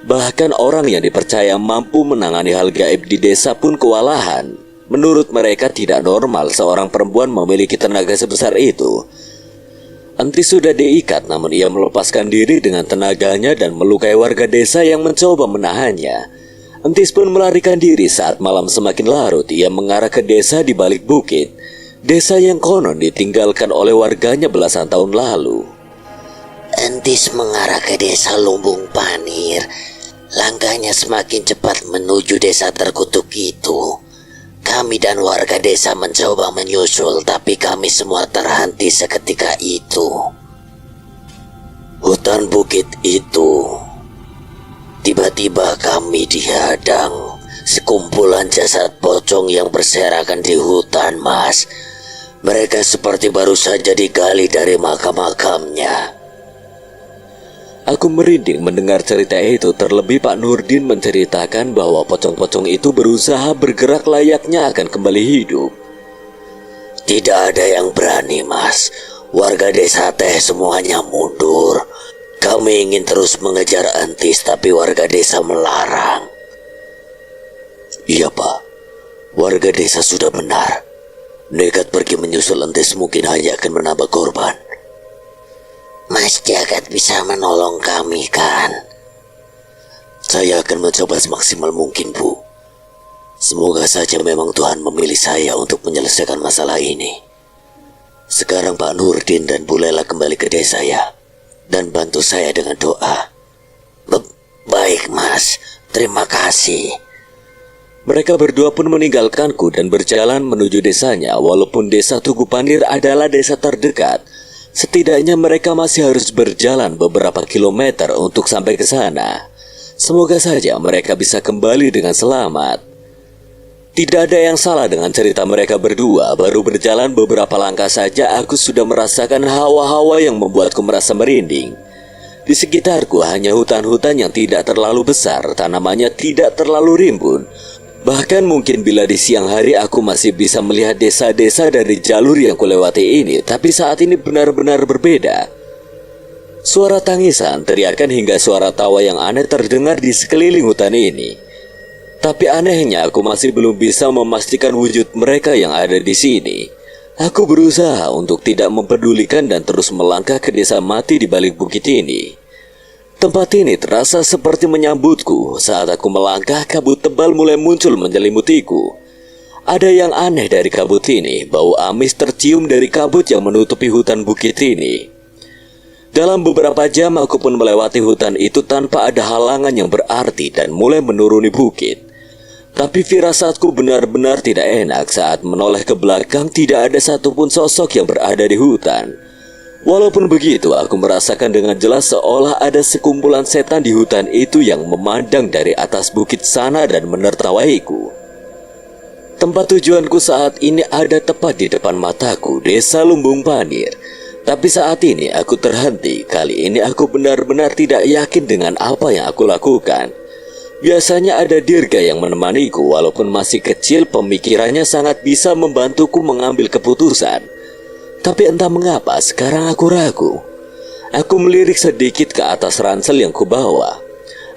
Bahkan orang yang dipercaya mampu menangani hal gaib di desa pun kewalahan. Menurut mereka tidak normal seorang perempuan memiliki tenaga sebesar itu. Entis sudah diikat namun ia melepaskan diri dengan tenaganya dan melukai warga desa yang mencoba menahannya. Entis pun melarikan diri saat malam semakin larut. Ia mengarah ke desa di balik bukit. Desa yang konon ditinggalkan oleh warganya belasan tahun lalu. Entis mengarah ke desa Lumbung Panir. Langkahnya semakin cepat menuju desa terkutuk itu. Kami dan warga desa mencoba menyusul, tapi kami semua terhenti seketika itu. Hutan bukit itu, tiba-tiba kami dihadang sekumpulan jasad pocong yang berserakan di hutan, Mas. Mereka seperti baru saja digali dari makam-makamnya. Aku merinding mendengar cerita itu, terlebih Pak Nurdin menceritakan bahwa pocong-pocong itu berusaha bergerak layaknya akan kembali hidup. Tidak ada yang berani, Mas. Warga desa teh semuanya mundur. Kami ingin terus mengejar Entis, tapi warga desa melarang. Iya Pak, warga desa sudah benar. Nekat pergi menyusul Entis mungkin hanya akan menambah korban. Mas Jagat bisa menolong kami kan? Saya akan mencoba semaksimal mungkin, Bu. Semoga saja memang Tuhan memilih saya untuk menyelesaikan masalah ini. Sekarang Pak Nurdin dan Bu Lela kembali ke desa ya, dan bantu saya dengan doa. Baik, Mas. Terima kasih. Mereka berdua pun meninggalkanku dan berjalan menuju desanya. Walaupun desa Tugu Panir adalah desa terdekat, setidaknya mereka masih harus berjalan beberapa kilometer untuk sampai ke sana. Semoga saja mereka bisa kembali dengan selamat. Tidak ada yang salah dengan cerita mereka berdua. Baru berjalan beberapa langkah saja aku sudah merasakan hawa-hawa yang membuatku merasa merinding. Di sekitarku hanya hutan-hutan yang tidak terlalu besar, tanamannya tidak terlalu rimbun. Bahkan mungkin bila di siang hari aku masih bisa melihat desa-desa dari jalur yang kulewati ini, tapi saat ini benar-benar berbeda. Suara tangisan, teriakan hingga suara tawa yang aneh terdengar di sekeliling hutan ini. Tapi anehnya aku masih belum bisa memastikan wujud mereka yang ada di sini. Aku berusaha untuk tidak mempedulikan dan terus melangkah ke desa mati di balik bukit ini. Tempat ini terasa seperti menyambutku. Saat aku melangkah, kabut tebal mulai muncul menyelimutiku. Ada yang aneh dari kabut ini, bau amis tercium dari kabut yang menutupi hutan bukit ini. Dalam beberapa jam aku pun melewati hutan itu tanpa ada halangan yang berarti dan mulai menuruni bukit. Tapi firasatku benar-benar tidak enak saat menoleh ke belakang, tidak ada satupun sosok yang berada di hutan. Walaupun begitu, aku merasakan dengan jelas seolah ada sekumpulan setan di hutan itu yang memandang dari atas bukit sana dan menertawaiku. Tempat tujuanku saat ini ada tepat di depan mataku, desa Lumbung Panir. Tapi saat ini aku terhenti. Kali ini aku benar-benar tidak yakin dengan apa yang aku lakukan. Biasanya ada Dirga yang menemaniku, walaupun masih kecil pemikirannya sangat bisa membantuku mengambil keputusan. Tapi entah mengapa sekarang aku ragu. Aku melirik sedikit ke atas ransel yang kubawa.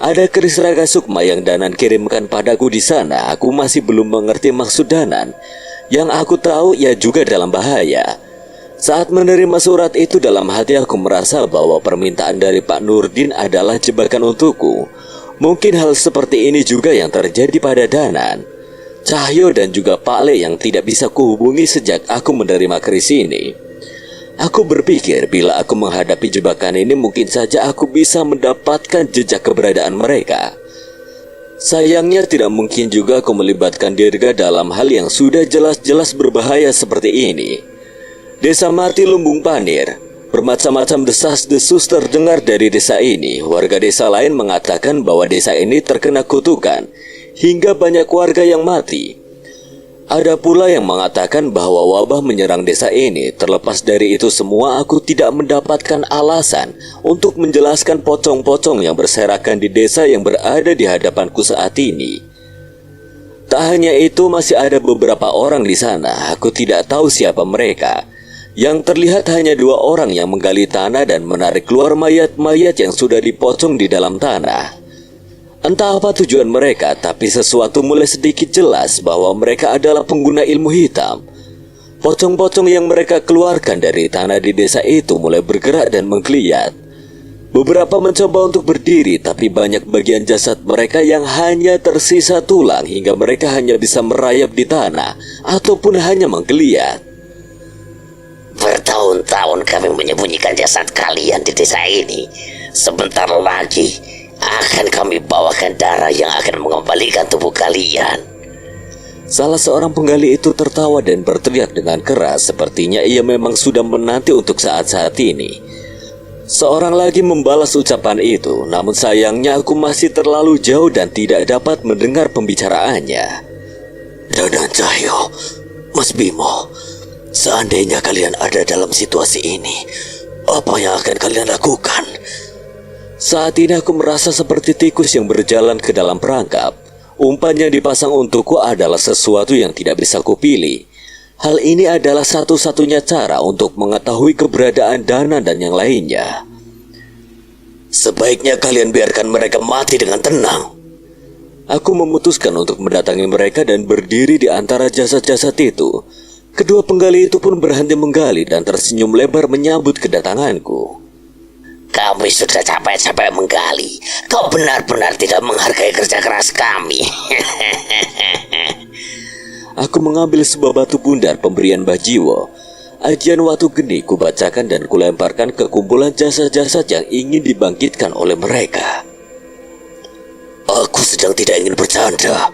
Ada keris Raga Sukma yang Danan kirimkan padaku di sana. Aku masih belum mengerti maksud Danan. Yang aku tahu ia juga dalam bahaya. Saat menerima surat itu dalam hati aku merasa bahwa permintaan dari Pak Nurdin adalah jebakan untukku. Mungkin hal seperti ini juga yang terjadi pada Danan, Cahyo dan juga Pak Le yang tidak bisa kuhubungi sejak aku menerima keris ini. Aku berpikir bila aku menghadapi jebakan ini mungkin saja aku bisa mendapatkan jejak keberadaan mereka. Sayangnya tidak mungkin juga aku melibatkan Dirga dalam hal yang sudah jelas-jelas berbahaya seperti ini. Desa mati Lumbung Panir. Bermacam-macam desas-desus terdengar dari desa ini. Warga desa lain mengatakan bahwa desa ini terkena kutukan, hingga banyak warga yang mati. Ada pula yang mengatakan bahwa wabah menyerang desa ini. Terlepas dari itu semua, aku tidak mendapatkan alasan untuk menjelaskan pocong-pocong yang berserakan di desa yang berada di hadapanku saat ini. Tak hanya itu, masih ada beberapa orang di sana. Aku tidak tahu siapa mereka. Yang terlihat hanya 2 orang yang menggali tanah dan menarik keluar mayat-mayat yang sudah dipocong di dalam tanah. Entah apa tujuan mereka, tapi sesuatu mulai sedikit jelas bahwa mereka adalah pengguna ilmu hitam. Pocong-pocong yang mereka keluarkan dari tanah di desa itu mulai bergerak dan menggeliat. Beberapa mencoba untuk berdiri, tapi banyak bagian jasad mereka yang hanya tersisa tulang hingga mereka hanya bisa merayap di tanah ataupun hanya menggeliat. Bertahun-tahun kami menyembunyikan jasad kalian di desa ini. Sebentar lagi akan kami bawakan darah yang akan mengembalikan tubuh kalian. Salah seorang penggali itu tertawa dan berteriak dengan keras, sepertinya ia memang sudah menanti untuk saat-saat ini. Seorang lagi membalas ucapan itu, namun sayangnya aku masih terlalu jauh dan tidak dapat mendengar pembicaraannya. Danang Cahyo, Mas Bimo, seandainya kalian ada dalam situasi ini, apa yang akan kalian lakukan? Saat ini aku merasa seperti tikus yang berjalan ke dalam perangkap. Umpan yang dipasang untukku adalah sesuatu yang tidak bisa kupilih. Hal ini adalah satu-satunya cara untuk mengetahui keberadaan Dana dan yang lainnya. Sebaiknya kalian biarkan mereka mati dengan tenang. Aku memutuskan untuk mendatangi mereka dan berdiri di antara jasad-jasad itu. Kedua penggali itu pun berhenti menggali dan tersenyum lebar menyambut kedatanganku. Kami sudah capek-capek menggali. Kau benar-benar tidak menghargai kerja keras kami. Aku mengambil sebuah batu bundar pemberian Bajiwo. Ajian Watu Geni kubacakan dan kulemparkan ke kumpulan jasad-jasad yang ingin dibangkitkan oleh mereka. Aku sedang tidak ingin bercanda.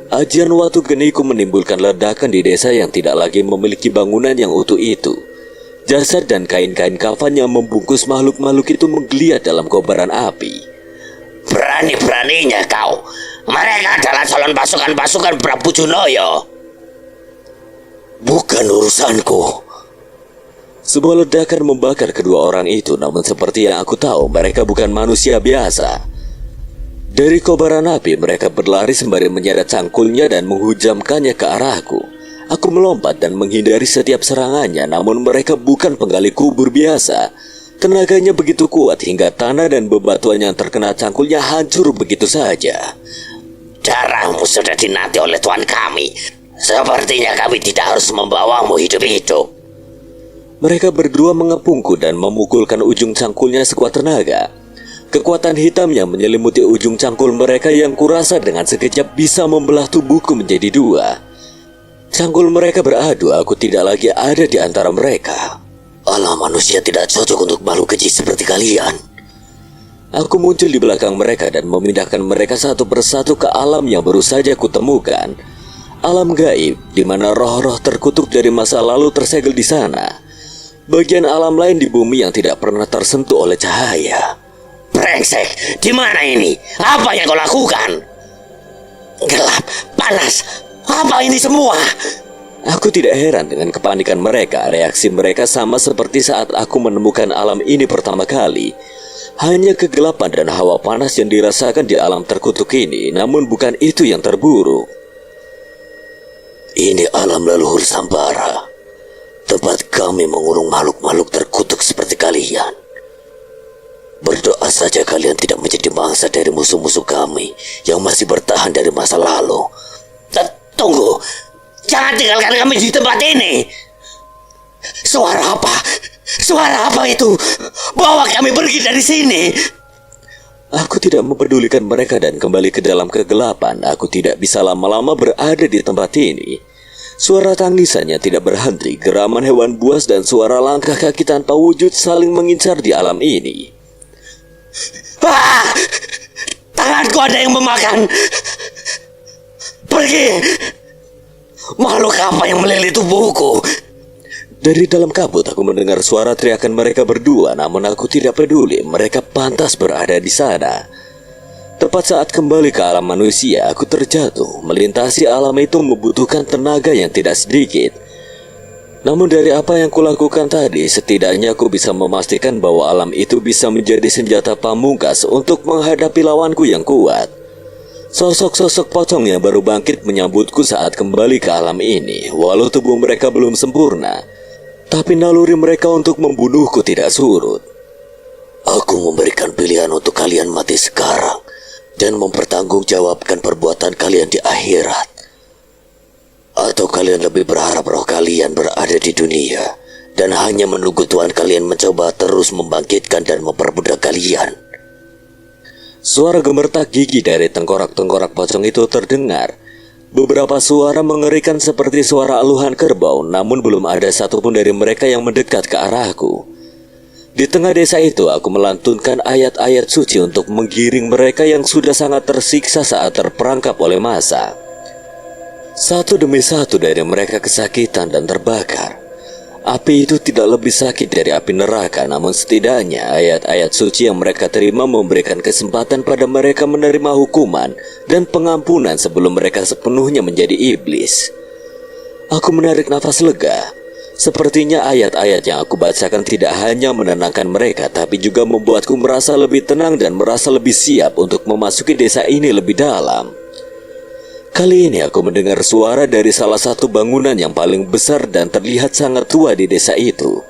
Ajian Watu Geniku menimbulkan ledakan di desa yang tidak lagi memiliki bangunan yang utuh itu. Jasad dan kain-kain kafan yang membungkus makhluk-makhluk itu menggeliat dalam kobaran api. Berani-beraninya kau. Mereka adalah calon pasukan-pasukan Prabu Junoyo. Bukan urusanku. Sebuah ledakan membakar kedua orang itu, namun seperti yang aku tahu, mereka bukan manusia biasa. Dari kobaran api, mereka berlari sembari menyeret cangkulnya dan menghujamkannya ke arahku. Aku melompat dan menghindari setiap serangannya, namun mereka bukan penggali kubur biasa. Tenaganya begitu kuat hingga tanah dan bebatuan yang terkena cangkulnya hancur begitu saja. Darahmu sudah dinanti oleh Tuan kami. Sepertinya kami tidak harus membawamu hidup-hidup. Mereka berdua mengepungku dan memukulkan ujung cangkulnya sekuat tenaga. Kekuatan hitam yang menyelimuti ujung cangkul mereka yang kurasa dengan sekejap bisa membelah tubuhku menjadi dua. Cangkul mereka beradu, aku tidak lagi ada di antara mereka. Alam manusia tidak cocok untuk makhluk keji seperti kalian. Aku muncul di belakang mereka dan memindahkan mereka satu persatu ke alam yang baru saja kutemukan. Alam gaib, di mana roh-roh terkutuk dari masa lalu tersegel di sana. Bagian alam lain di bumi yang tidak pernah tersentuh oleh cahaya. Brengsek, di mana ini? Apa yang kau lakukan? Gelap, panas. Apa ini semua? Aku tidak heran dengan kepanikan mereka. Reaksi mereka sama seperti saat aku menemukan alam ini pertama kali. Hanya kegelapan dan hawa panas yang dirasakan di alam terkutuk ini, namun bukan itu yang terburuk. Ini alam leluhur Sambara, tempat kami mengurung makhluk-makhluk terkutuk seperti kalian. Berdoa saja kalian tidak menjadi mangsa dari musuh-musuh kami yang masih bertahan dari masa lalu. Tunggu, jangan tinggalkan kami di tempat ini. Suara apa? Suara apa itu? Bawa kami pergi dari sini. Aku tidak mempedulikan mereka dan kembali ke dalam kegelapan. Aku tidak bisa lama-lama berada di tempat ini. Suara tangisannya tidak berhenti. Geraman hewan buas dan suara langkah kaki tanpa wujud saling mengincar di alam ini. Ah! Tanganku ada yang memakan. Pergi. Makhluk apa yang melilit tubuhku? Dari dalam kabut aku mendengar suara teriakan mereka berdua, namun aku tidak peduli. Mereka pantas berada di sana. Tepat saat kembali ke alam manusia, aku terjatuh. Melintasi alam itu membutuhkan tenaga yang tidak sedikit. Namun dari apa yang kulakukan tadi, setidaknya aku bisa memastikan bahwa alam itu bisa menjadi senjata pamungkas untuk menghadapi lawanku yang kuat. Sosok-sosok pocong yang baru bangkit menyambutku saat kembali ke alam ini. Walau tubuh mereka belum sempurna, tapi naluri mereka untuk membunuhku tidak surut. Aku memberikan pilihan untuk kalian mati sekarang dan mempertanggungjawabkan perbuatan kalian di akhirat. Atau kalian lebih berharap roh kalian berada di dunia dan hanya menunggu Tuhan kalian mencoba terus membangkitkan dan memperbudak kalian. Suara gemertak gigi dari tengkorak-tengkorak pocong itu terdengar. Beberapa suara mengerikan seperti suara aluhan kerbau, namun belum ada satupun dari mereka yang mendekat ke arahku. Di tengah desa itu, aku melantunkan ayat-ayat suci untuk menggiring mereka yang sudah sangat tersiksa saat terperangkap oleh massa. Satu demi satu dari mereka kesakitan dan terbakar. Api itu tidak lebih sakit dari api neraka, namun setidaknya ayat-ayat suci yang mereka terima memberikan kesempatan pada mereka menerima hukuman dan pengampunan sebelum mereka sepenuhnya menjadi iblis. Aku menarik nafas lega. Sepertinya ayat-ayat yang aku bacakan tidak hanya menenangkan mereka, tapi juga membuatku merasa lebih tenang dan merasa lebih siap untuk memasuki desa ini lebih dalam. Kali ini aku mendengar suara dari salah satu bangunan yang paling besar dan terlihat sangat tua di desa itu.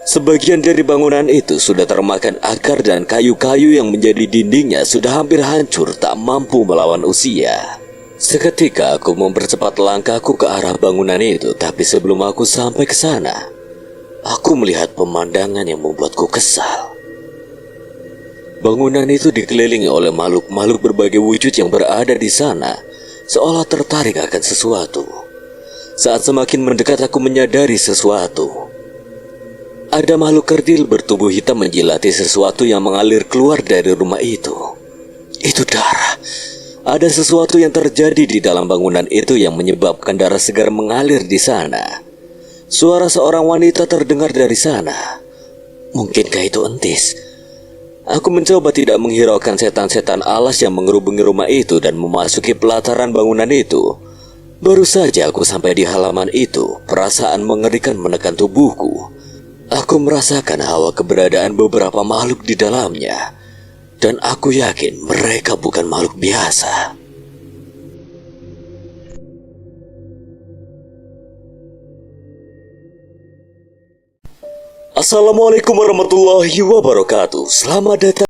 Sebagian dari bangunan itu sudah termakan akar dan kayu-kayu yang menjadi dindingnya sudah hampir hancur tak mampu melawan usia. Seketika aku mempercepat langkahku ke arah bangunan itu, tapi sebelum aku sampai ke sana, aku melihat pemandangan yang membuatku kesal. Bangunan itu dikelilingi oleh makhluk-makhluk berbagai wujud yang berada di sana, seolah tertarik akan sesuatu. Saat semakin mendekat aku menyadari sesuatu. Ada makhluk kerdil bertubuh hitam menjilati sesuatu yang mengalir keluar dari rumah itu. Itu darah. Ada sesuatu yang terjadi di dalam bangunan itu yang menyebabkan darah segar mengalir di sana. Suara seorang wanita terdengar dari sana. Mungkinkah itu Entis? Aku mencoba tidak menghiraukan setan-setan alas yang mengerubungi rumah itu dan memasuki pelataran bangunan itu. Baru saja aku sampai di halaman itu, perasaan mengerikan menekan tubuhku. Aku merasakan hawa keberadaan beberapa makhluk di dalamnya, dan aku yakin mereka bukan makhluk biasa. Assalamualaikum warahmatullahi wabarakatuh. Selamat datang